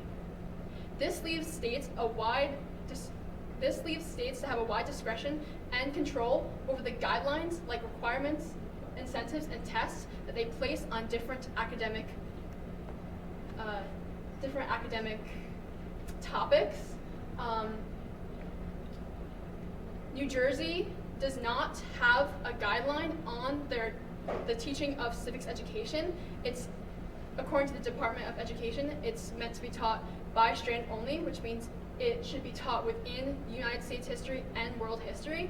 [SPEAKER 10] This leaves states to have a wide discretion and control over the guidelines, like requirements, incentives, and tests that they place on different academic topics. New Jersey does not have a guideline on the teaching of civics education. It's, according to the Department of Education, it's meant to be taught by strand only, which means it should be taught within United States history and world history.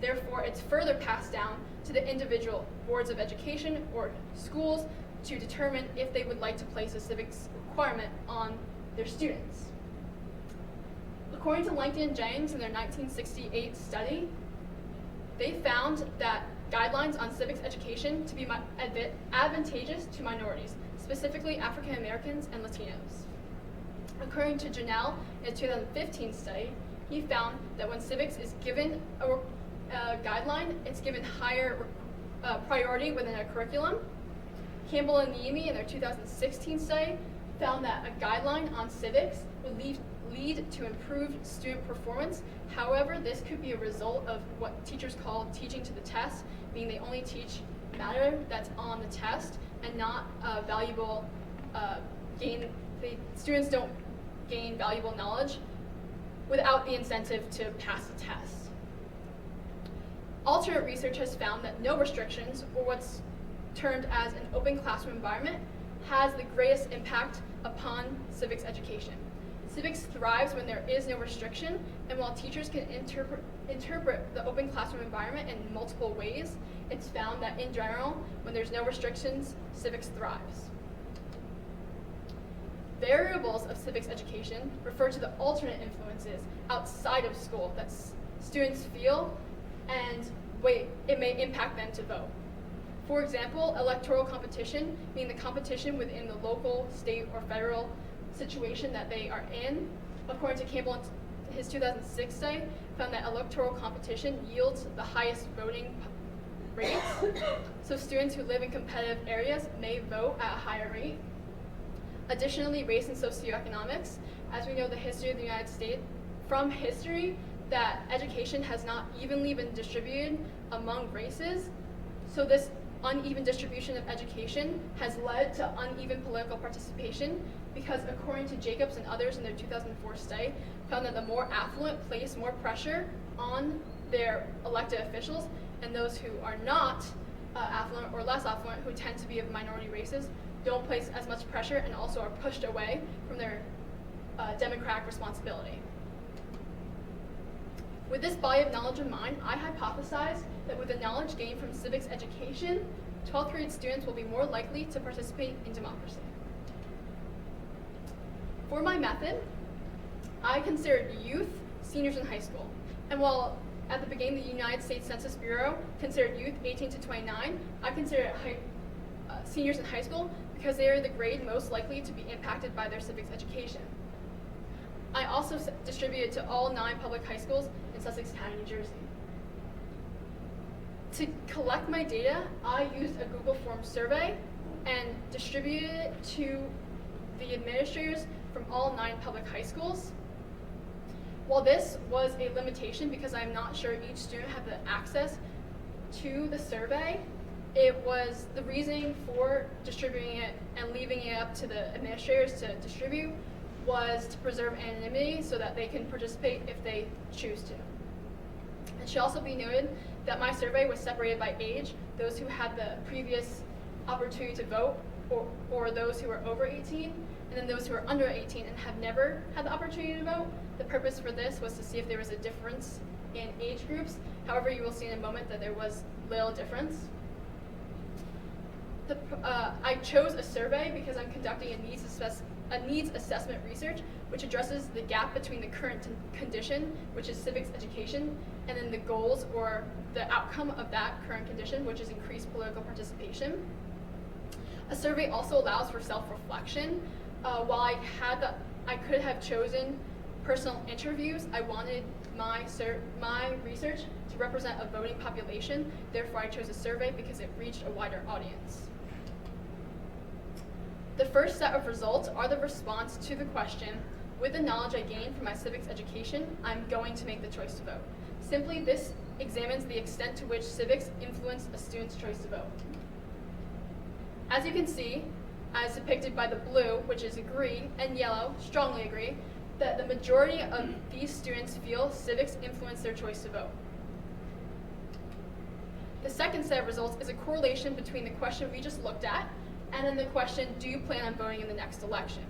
[SPEAKER 10] Therefore, it's further passed down to the individual boards of education or schools to determine if they would like to place a civics requirement on their students. According to Langton and James in their 1968 study, they found that guidelines on civics education to be advantageous to minorities, specifically African Americans and Latinos. According to Janelle in a 2015 study, he found that when civics is given a guideline, it's given higher priority within a curriculum. Campbell and Niemi in their 2016 study found that a guideline on civics would lead to improved student performance. However, this could be a result of what teachers call teaching to the test, meaning they only teach matter that's on the test and not valuable students don't gain valuable knowledge without the incentive to pass the test. Alternate research has found that no restrictions, or what's termed as an open classroom environment, has the greatest impact upon civics education. Civics thrives when there is no restriction, and while teachers can interpret the open classroom environment in multiple ways, it's found that in general, when there's no restrictions, civics thrives. Variables of civics education refer to the alternate influences outside of school that students feel and it may impact them to vote. For example, electoral competition, meaning the competition within the local, state, or federal situation that they are in. According to Campbell in his 2006 study, found that electoral competition yields the highest voting rates. So students who live in competitive areas may vote at a higher rate. Additionally, race and socioeconomics. As we know the history of the United States, from history, that education has not evenly been distributed among races. So this uneven distribution of education has led to uneven political participation because according to Jacobs and others in their 2004 study, found that the more affluent place more pressure on their elected officials, and those who are not affluent or less affluent, who tend to be of minority races, don't place as much pressure and also are pushed away from their democratic responsibility. With this body of knowledge in mind, I hypothesize that with the knowledge gained from civics education, 12th grade students will be more likely to participate in democracy. For my method, I considered youth, seniors in high school. And while at the beginning the United States Census Bureau considered youth 18 to 29, I considered seniors in high school because they are the grade most likely to be impacted by their civics education. I also distributed to all 9 public high schools in Sussex County, New Jersey. To collect my data, I used a Google Forms survey and distributed it to the administrators from all 9 public high schools. While this was a limitation because I'm not sure each student had the access to the survey, it was the reasoning for distributing it and leaving it up to the administrators to distribute was to preserve anonymity so that they can participate if they choose to. It should also be noted that my survey was separated by age, those who had the previous opportunity to vote or those who were over 18, and then those who are under 18 and have never had the opportunity to vote. The purpose for this was to see if there was a difference in age groups. However, you will see in a moment that there was little difference. I chose a survey because I'm conducting a needs assessment research which addresses the gap between the current condition, which is civics education, and then the goals or the outcome of that current condition, which is increased political participation. A survey also allows for self-reflection. While I could have chosen personal interviews, I wanted my research to represent a voting population. Therefore, I chose a survey because it reached a wider audience. The first set of results are the response to the question, with the knowledge I gained from my civics education, I'm going to make the choice to vote. Simply, this examines the extent to which civics influence a student's choice to vote. As you can see, as depicted by the blue, which is agree, and yellow, strongly agree, that the majority of these students feel civics influence their choice to vote. The second set of results is a correlation between the question we just looked at and then the question, do you plan on voting in the next election?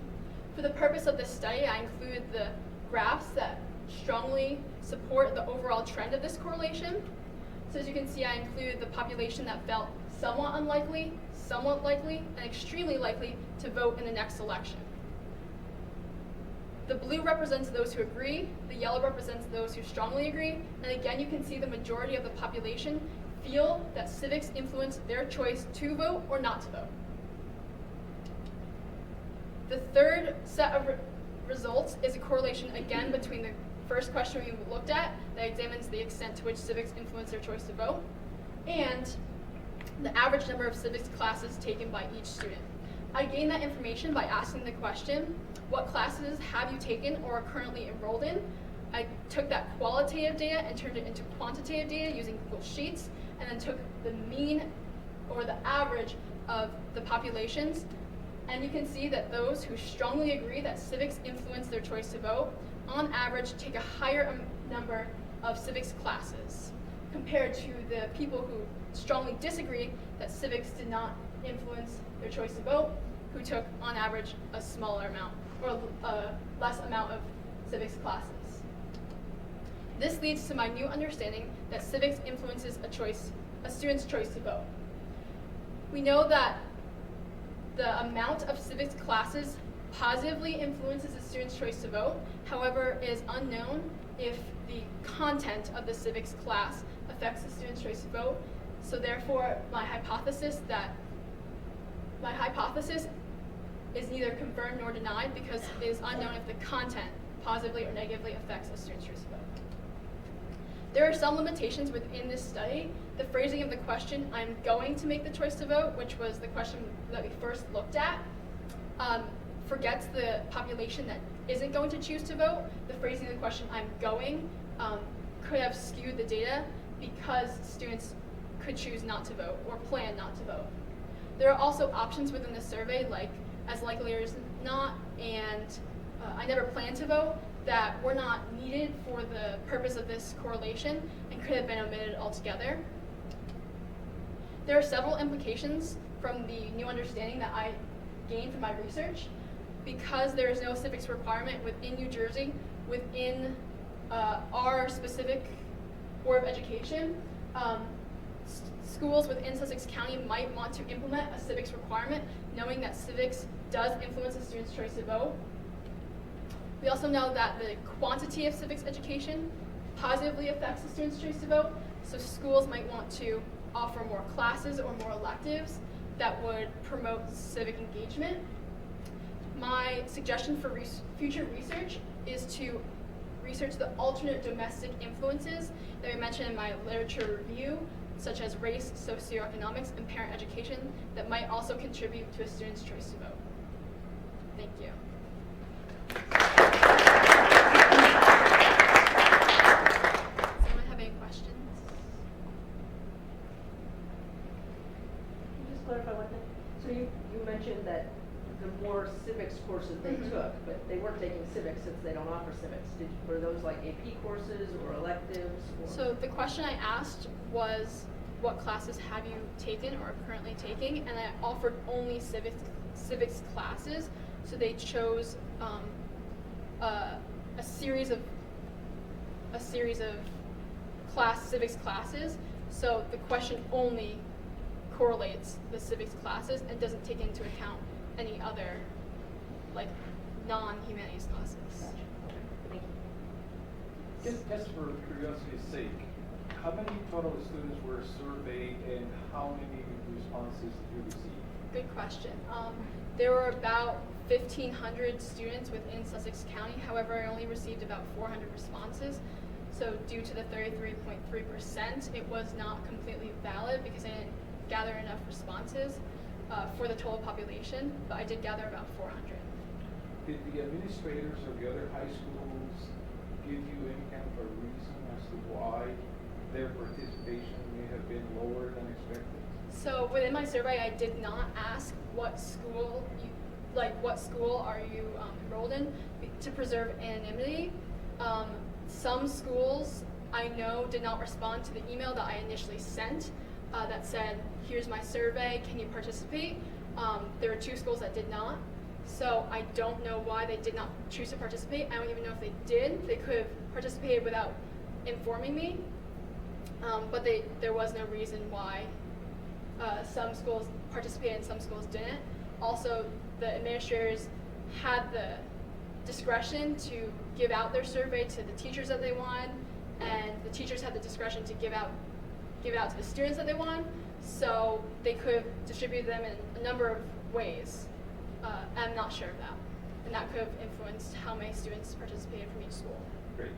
[SPEAKER 10] For the purpose of this study, I included the graphs that strongly support the overall trend of this correlation. So as you can see, I included the population that felt somewhat unlikely, somewhat likely, and extremely likely to vote in the next election. The blue represents those who agree, the yellow represents those who strongly agree, and again you can see the majority of the population feel that civics influence their choice to vote or not to vote. The third set of results is a correlation again between the first question we looked at that examines the extent to which civics influence their choice to vote and the average number of civics classes taken by each student. I gained that information by asking the question, what classes have you taken or are currently enrolled in? I took that qualitative data and turned it into quantitative data using Google Sheets, and then took the mean or the average of the populations. And you can see that those who strongly agree that civics influence their choice to vote, on average, take a higher number of civics classes compared to the people who strongly disagree that civics did not influence their choice to vote, who took, on average, a smaller amount or less amount of civics classes. This leads to my new understanding that civics influences a student's choice to vote. We know that the amount of civics classes positively influences a student's choice to vote. However, it is unknown if the content of the civics class affects the student's choice to vote. So therefore, my hypothesis is neither confirmed nor denied because it is unknown if the content positively or negatively affects a student's choice to vote. There are some limitations within this study. The phrasing of the question, I'm going to make the choice to vote, which was the question that we first looked at, forgets the population that isn't going to choose to vote. The phrasing of the question, I'm going, could have skewed the data because students could choose not to vote or plan not to vote. There are also options within the survey, like as likely as not and I never plan to vote, that were not needed for the purpose of this correlation and could have been omitted altogether. There are several implications from the new understanding that I gained from my research. Because there is no civics requirement within New Jersey, within our specific Board of Education, schools within Sussex County might want to implement a civics requirement, knowing that civics does influence a student's choice to vote. We also know that the quantity of civics education positively affects the student's choice to vote, so schools might want to offer more classes or more electives that would promote civic engagement. My suggestion for future research is to research the alternate domestic influences that we mentioned in my literature review, such as race, socioeconomics, and parent education, that might also contribute to a student's choice to vote. Thank you. Does anyone have any questions?
[SPEAKER 9] Can you just clarify one thing? So you mentioned that the more civics courses they took, but they weren't taking civics since they don't offer civics. Were those like AP courses or electives? Or?
[SPEAKER 10] So the question I asked was, what classes have you taken or are currently taking? And I offered only civics classes. So they chose a series of civics classes. So the question only correlates the civics classes and doesn't take into account any other like non-humanities classes.
[SPEAKER 9] Gotcha. Thank you.
[SPEAKER 8] Just for curiosity's sake, how many total students were surveyed and how many responses did you receive?
[SPEAKER 10] Good question. There were about 1,500 students within Sussex County. However, I only received about 400 responses. So due to the 33.3%, it was not completely valid because I didn't gather enough responses for the total population, but I did gather about 400.
[SPEAKER 8] Did the administrators of the other high schools give you any kind of a reason as to why their participation may have been lower than expected?
[SPEAKER 10] So within my survey, I did not ask what school are you enrolled in to preserve anonymity. Some schools I know did not respond to the email that I initially sent that said, here's my survey, can you participate? There were 2 schools that did not. So I don't know why they did not choose to participate. I don't even know if they did. They could have participated without informing me. But there was no reason why some schools participated and some schools didn't. Also, the administrators had the discretion to give out their survey to the teachers that they wanted, and the teachers had the discretion to give out to the students that they wanted. So they could have distributed them in a number of ways. I'm not sure of that. And that could have influenced how many students participated from each school.
[SPEAKER 8] Great.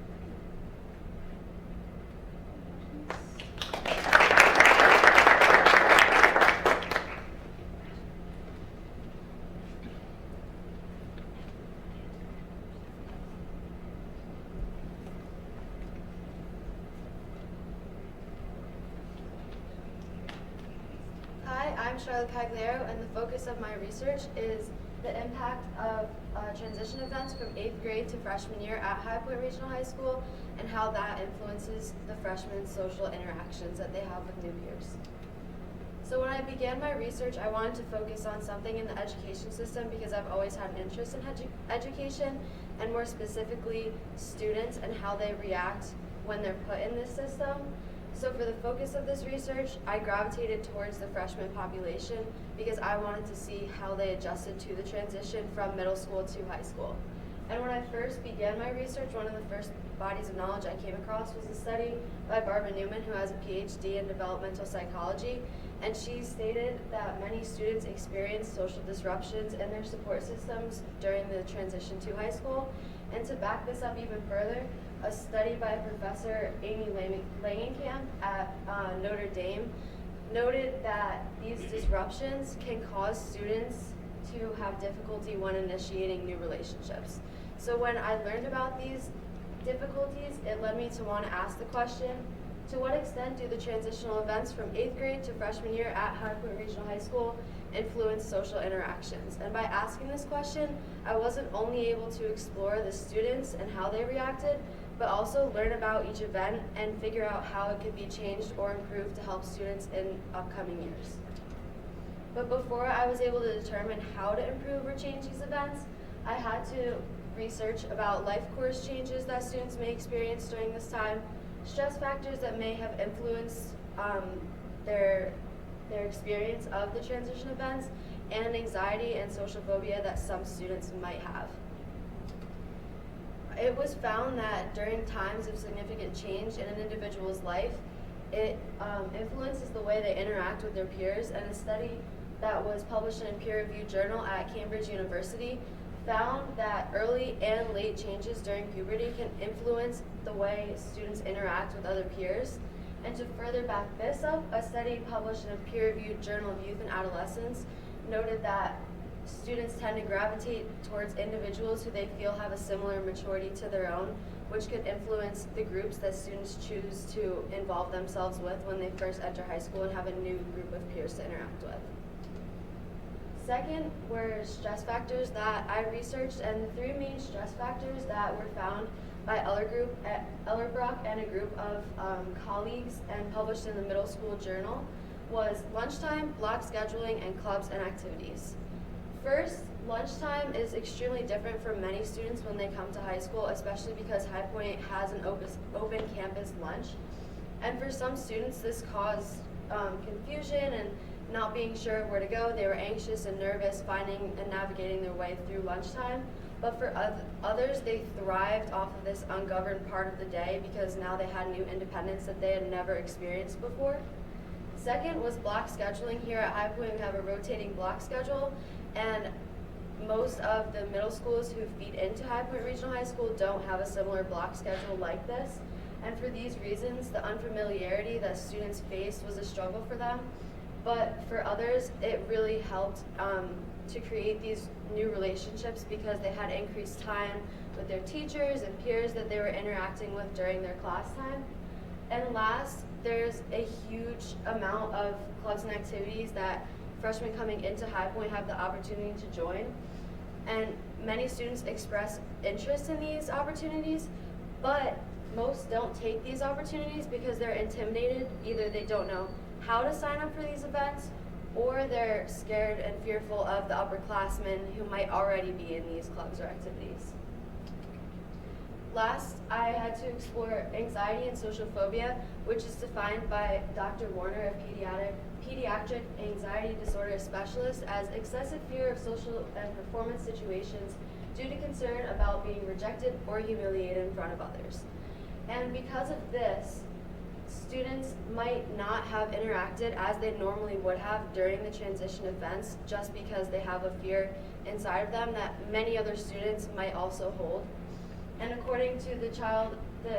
[SPEAKER 13] Hi, I'm Charlotte Pagliaro, and the focus of my research is the impact of transition events from 8th grade to freshman year at High Point Regional High School, and how that influences the freshmen' social interactions that they have with new peers. So when I began my research, I wanted to focus on something in the education system because I've always had an interest in education, and more specifically, students and how they react when they're put in this system. So for the focus of this research, I gravitated towards the freshman population because I wanted to see how they adjusted to the transition from middle school to high school. And when I first began my research, one of the first bodies of knowledge I came across was a study by Barbara Newman, who has a PhD in developmental psychology, and she stated that many students experience social disruptions in their support systems during the transition to high school. And to back this up even further, a study by Professor Amy Langenkamp at Notre Dame noted that these disruptions can cause students to have difficulty when initiating new relationships. So when I learned about these difficulties, it led me to want to ask the question, to what extent do the transitional events from 8th grade to freshman year at High Point Regional High School influence social interactions? And by asking this question, I wasn't only able to explore the students and how they reacted, but also learn about each event and figure out how it could be changed or improved to help students in upcoming years. But before I was able to determine how to improve or change these events, I had to research about life course changes that students may experience during this time, stress factors that may have influenced their experience of the transition events, and anxiety and social phobia that some students might have. It was found that during times of significant change in an individual's life, it influences the way they interact with their peers, and a study that was published in a peer-reviewed journal at Cambridge University found that early and late changes during puberty can influence the way students interact with other peers. And to further back this up, a study published in a peer-reviewed journal of youth and adolescence noted that students tend to gravitate towards individuals who they feel have a similar maturity to their own, which could influence the groups that students choose to involve themselves with when they first enter high school and have a new group of peers to interact with. Second were stress factors that I researched, and the three main stress factors that were found by Ellerbrock and a group of colleagues and published in the Middle School Journal was lunchtime, block scheduling, and clubs and activities. First, lunchtime is extremely different for many students when they come to high school, especially because High Point has an open campus lunch. And for some students, this caused confusion and not being sure where to go. They were anxious and nervous finding and navigating their way through lunchtime. But for others, they thrived off of this ungoverned part of the day because now they had new independence that they had never experienced before. Second was block scheduling. Here at High Point, we have a rotating block schedule, and most of the middle schools who feed into High Point Regional High School don't have a similar block schedule like this. And for these reasons, the unfamiliarity that students faced was a struggle for them. But for others, it really helped to create these new relationships because they had increased time with their teachers and peers that they were interacting with during their class time. And last, there's a huge amount of clubs and activities that freshmen coming into High Point have the opportunity to join. And many students express interest in these opportunities, but most don't take these opportunities because they're intimidated. Either they don't know how to sign up for these events, or they're scared and fearful of the upperclassmen who might already be in these clubs or activities. Last, I had to explore anxiety and social phobia, which is defined by Dr. Warner, a pediatric anxiety disorder specialist, as excessive fear of social and performance situations due to concern about being rejected or humiliated in front of others. And because of this, students might not have interacted as they normally would have during the transition events just because they have a fear inside of them that many other students might also hold. And according to the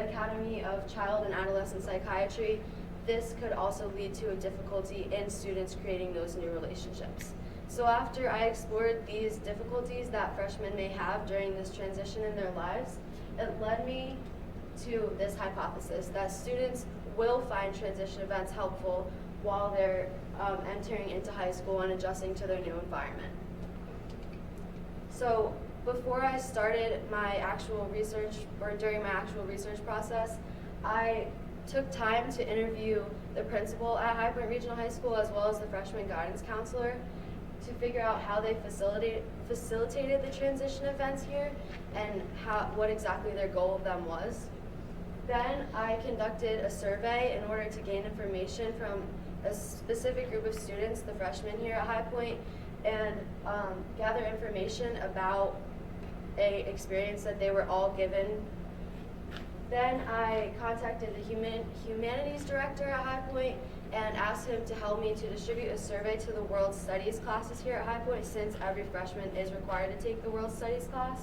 [SPEAKER 13] Academy of Child and Adolescent Psychiatry, this could also lead to a difficulty in students creating those new relationships. So after I explored these difficulties that freshmen may have during this transition in their lives, it led me to this hypothesis that students will find transition events helpful while they're entering into high school and adjusting to their new environment. So before I started my actual research, or during my actual research process, I took time to interview the principal at High Point Regional High School as well as the freshman guidance counselor to figure out how they facilitated the transition events here and what exactly their goal of them was. Then I conducted a survey in order to gain information from a specific group of students, the freshmen here at High Point, and gather information about a experience that they were all given. Then I contacted the humanities director at High Point and asked him to help me to distribute a survey to the World Studies classes here at High Point, since every freshman is required to take the World Studies class.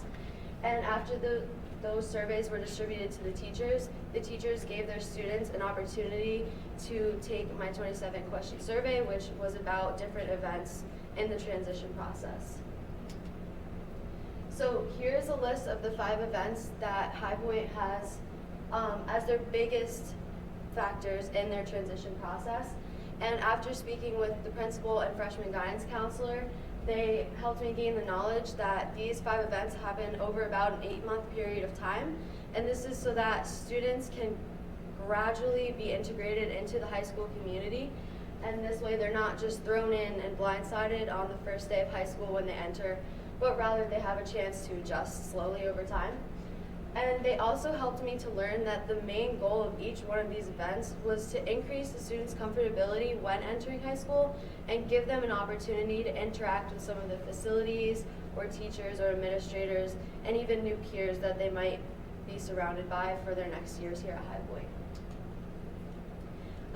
[SPEAKER 13] And after those surveys were distributed to the teachers gave their students an opportunity to take my 27-question survey, which was about different events in the transition process. So here's a list of the 5 events that High Point has as their biggest factors in their transition process. And after speaking with the principal and freshman guidance counselor, they helped me gain the knowledge that these 5 events happen over about an 8-month period of time. And this is so that students can gradually be integrated into the high school community. And this way they're not just thrown in and blindsided on the first day of high school when they enter, but rather they have a chance to adjust slowly over time. And they also helped me to learn that the main goal of each one of these events was to increase the students' comfortability when entering high school and give them an opportunity to interact with some of the facilities or teachers or administrators and even new peers that they might be surrounded by for their next years here at High Point.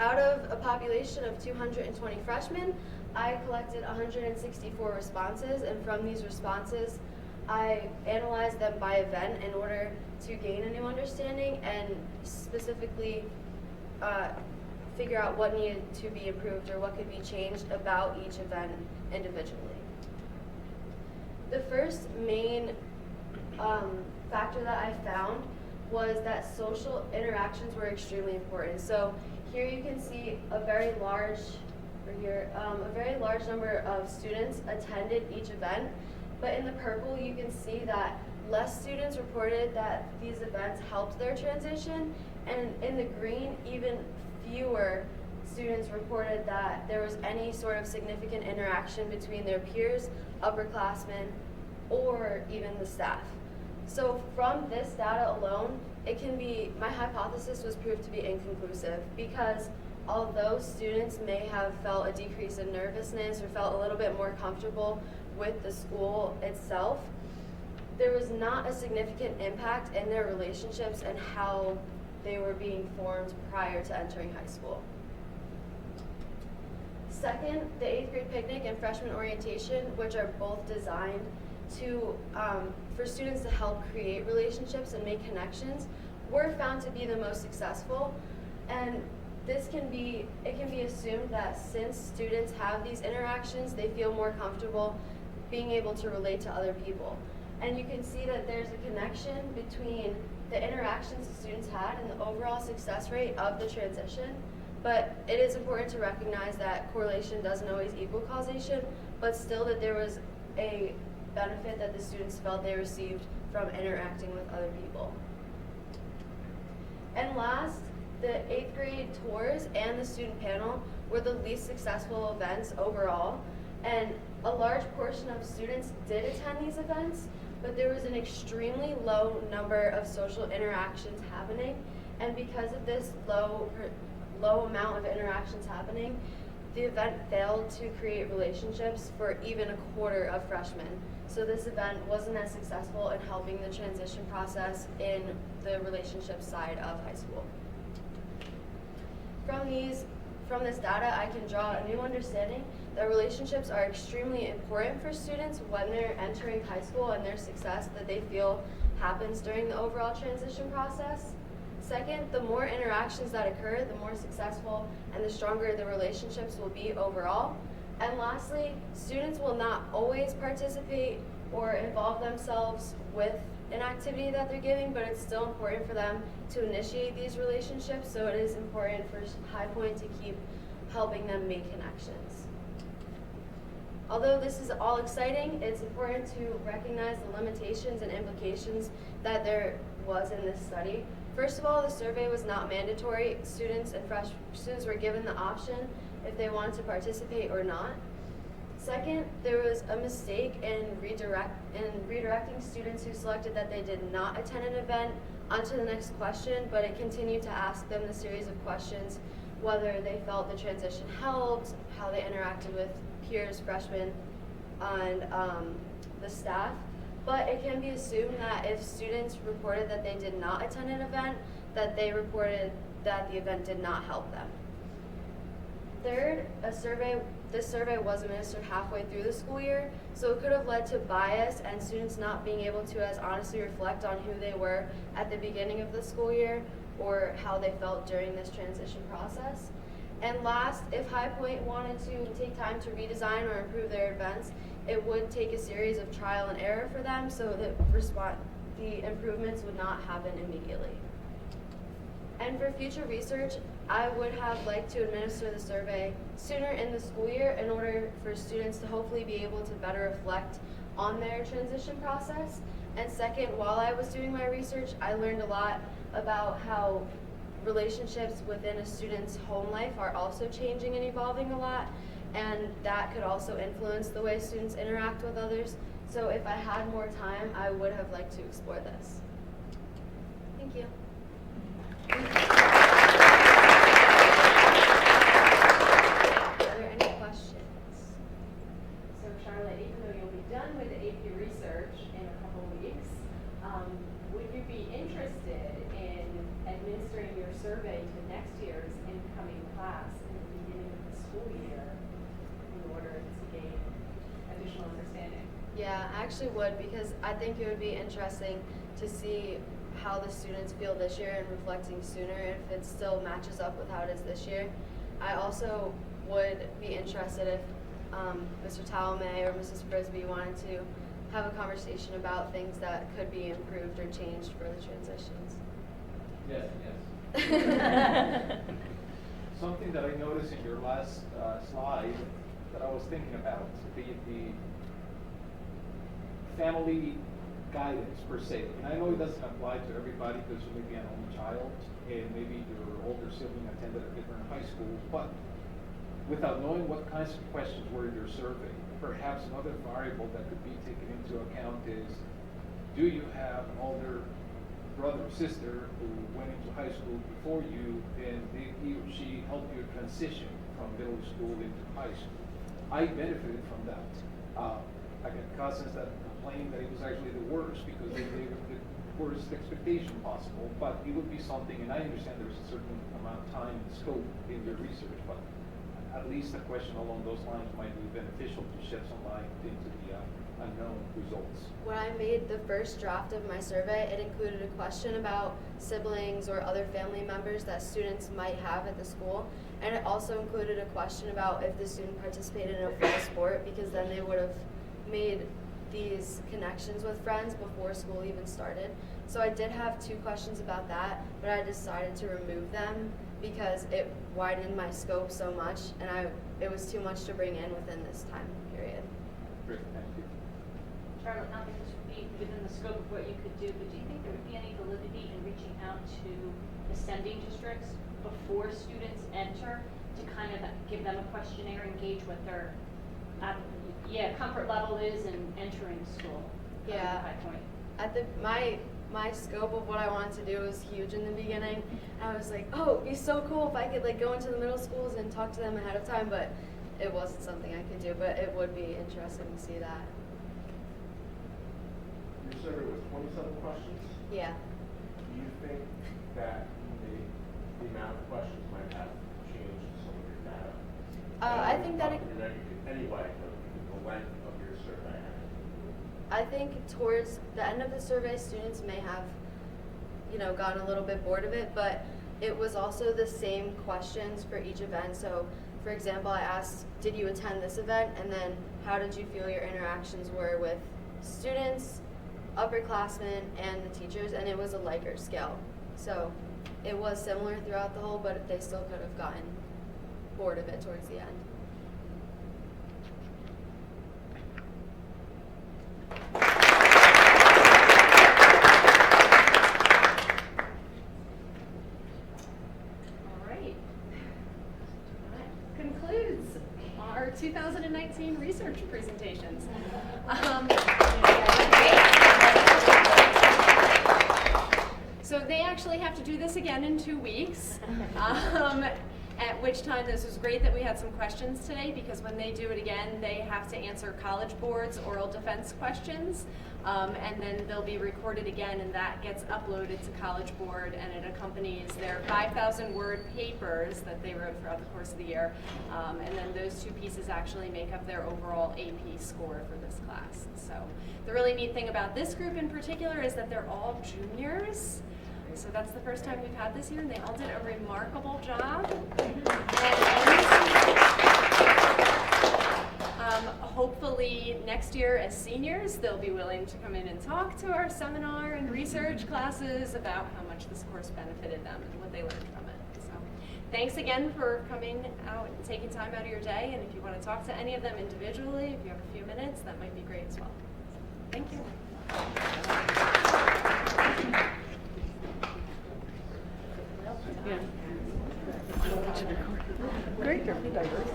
[SPEAKER 13] Out of a population of 220 freshmen, I collected 164 responses, and from these responses, I analyzed them by event in order to gain a new understanding and specifically figure out what needed to be improved or what could be changed about each event individually. The first main factor that I found was that social interactions were extremely important. So here you can see a very large number of students attended each event. But in the purple, you can see that less students reported that these events helped their transition, and in the green, even fewer students reported that there was any sort of significant interaction between their peers, upperclassmen, or even the staff. So from this data alone, my hypothesis was proved to be inconclusive, because although students may have felt a decrease in nervousness or felt a little bit more comfortable with the school itself, there was not a significant impact in their relationships and how they were being formed prior to entering high school. Second, the 8th grade picnic and freshman orientation, which are both designed for students to help create relationships and make connections, were found to be the most successful. And it can be assumed that since students have these interactions, they feel more comfortable being able to relate to other people. And you can see that there's a connection between the interactions the students had and the overall success rate of the transition. But it is important to recognize that correlation doesn't always equal causation, but still that there was a benefit that the students felt they received from interacting with other people. And last, the 8th grade tours and the student panel were the least successful events overall. And a large portion of students did attend these events, but there was an extremely low number of social interactions happening. And because of this low amount of interactions happening, the event failed to create relationships for even a quarter of freshmen. So this event wasn't as successful in helping the transition process in the relationship side of high school. From this data, I can draw a new understanding that relationships are extremely important for students when they're entering high school, and their success that they feel happens during the overall transition process. Second, the more interactions that occur, the more successful and the stronger the relationships will be overall. And lastly, students will not always participate or involve themselves with an activity that they're giving, but it's still important for them to initiate these relationships, so it is important for High Point to keep helping them make connections. Although this is all exciting, it's important to recognize the limitations and implications that there was in this study. First of all, the survey was not mandatory. Students were given the option if they wanted to participate or not. Second, there was a mistake in redirecting students who selected that they did not attend an event onto the next question, but it continued to ask them the series of questions, whether they felt the transition helped, how they interacted with peers, freshmen, and the staff. But it can be assumed that if students reported that they did not attend an event, that they reported that the event did not help them. Third, this survey was administered halfway through the school year, so it could have led to bias and students not being able to as honestly reflect on who they were at the beginning of the school year or how they felt during this transition process. And last, if High Point wanted to take time to redesign or improve their events, it would take a series of trial and error for them so that the improvements would not happen immediately. And for future research, I would have liked to administer the survey sooner in the school year in order for students to hopefully be able to better reflect on their transition process. And second, while I was doing my research, I learned a lot about how relationships within a student's home life are also changing and evolving a lot, and that could also influence the way students interact with others. So if I had more time, I would have liked to explore this. Thank you. Are there any questions?
[SPEAKER 1] So Charlotte, even though you'll be done with the AP research in a couple of weeks, would you be interested in administering your survey to next year's incoming class in the beginning of the school year in order to gain additional understanding?
[SPEAKER 13] Yeah, I actually would, because I think it would be interesting to see how the students feel this year and reflecting sooner if it still matches up with how it is this year. I also would be interested if Mr. Talame or Mrs. Frisbee wanted to have a conversation about things that could be improved or changed for the transitions.
[SPEAKER 8] Yes, yes. Something that I noticed in your last slide that I was thinking about, the family guidance per se. And I know it doesn't apply to everybody because you may be an only child and maybe your older sibling attended a different high school, but without knowing what kinds of questions were in your survey, perhaps another variable that could be taken into account is, do you have an older brother or sister who went into high school before you, and did he or she help you transition from middle school into high school? I benefited from that. I got cousins that complained that it was actually the worst because they gave it the worst expectation possible, but it would be something, and I understand there's a certain amount of time and scope in your research, but at least a question along those lines might be beneficial to shed some light into the unknown results.
[SPEAKER 13] When I made the first draft of my survey, it included a question about siblings or other family members that students might have at the school, and it also included a question about if the student participated in a fall sport, because then they would have made these connections with friends before school even started. So I did have 2 questions about that, but I decided to remove them because it widened my scope so much, and it was too much to bring in within this time period.
[SPEAKER 8] Great, thank you.
[SPEAKER 14] Charlotte, not that this would be within the scope of what you could do, but do you think there would be any validity in reaching out to ascending districts before students enter to kind of give them a questionnaire, engage what their comfort level is in entering school?
[SPEAKER 13] Yeah.
[SPEAKER 14] High Point.
[SPEAKER 13] My scope of what I wanted to do was huge in the beginning. And I was like, oh, it'd be so cool if I could go into the middle schools and talk to them ahead of time, but it wasn't something I could do, but it would be interesting to see that.
[SPEAKER 6] Your survey was 27 questions.
[SPEAKER 13] Yeah.
[SPEAKER 6] Do you think that the amount of questions might have changed some of your data?
[SPEAKER 13] I think that
[SPEAKER 6] Anyway, the length of your survey.
[SPEAKER 13] I think towards the end of the survey, students may have, gotten a little bit bored of it, but it was also the same questions for each event. So, for example, I asked, did you attend this event? And then, how did you feel your interactions were with students, upperclassmen, and the teachers? And it was a Likert scale. So, it was similar throughout the whole, but they still could have gotten bored of it towards the end.
[SPEAKER 1] 2019 research presentations. So they actually have to do this again in 2 weeks. At which time, this was great that we had some questions today, because when they do it again, they have to answer College Board's oral defense questions, and then they'll be recorded again, and that gets uploaded to College Board, and it accompanies their 5,000-word papers that they wrote throughout the course of the year, and then those two pieces actually make up their overall AP score for this class. So the really neat thing about this group in particular is that they're all juniors. So that's the first time we've had this year, and they all did a remarkable job. Hopefully next year as seniors, they'll be willing to come in and talk to our seminar and research classes about how much this course benefited them and what they learned from it. So thanks again for coming out and taking time out of your day. And if you want to talk to any of them individually, if you have a few minutes, that might be great as well. Thank you.
[SPEAKER 3] Yeah.
[SPEAKER 9] Great, they're diverse.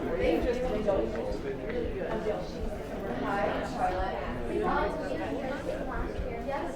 [SPEAKER 13] Hi, Charlotte. You can hear us last year. Yes.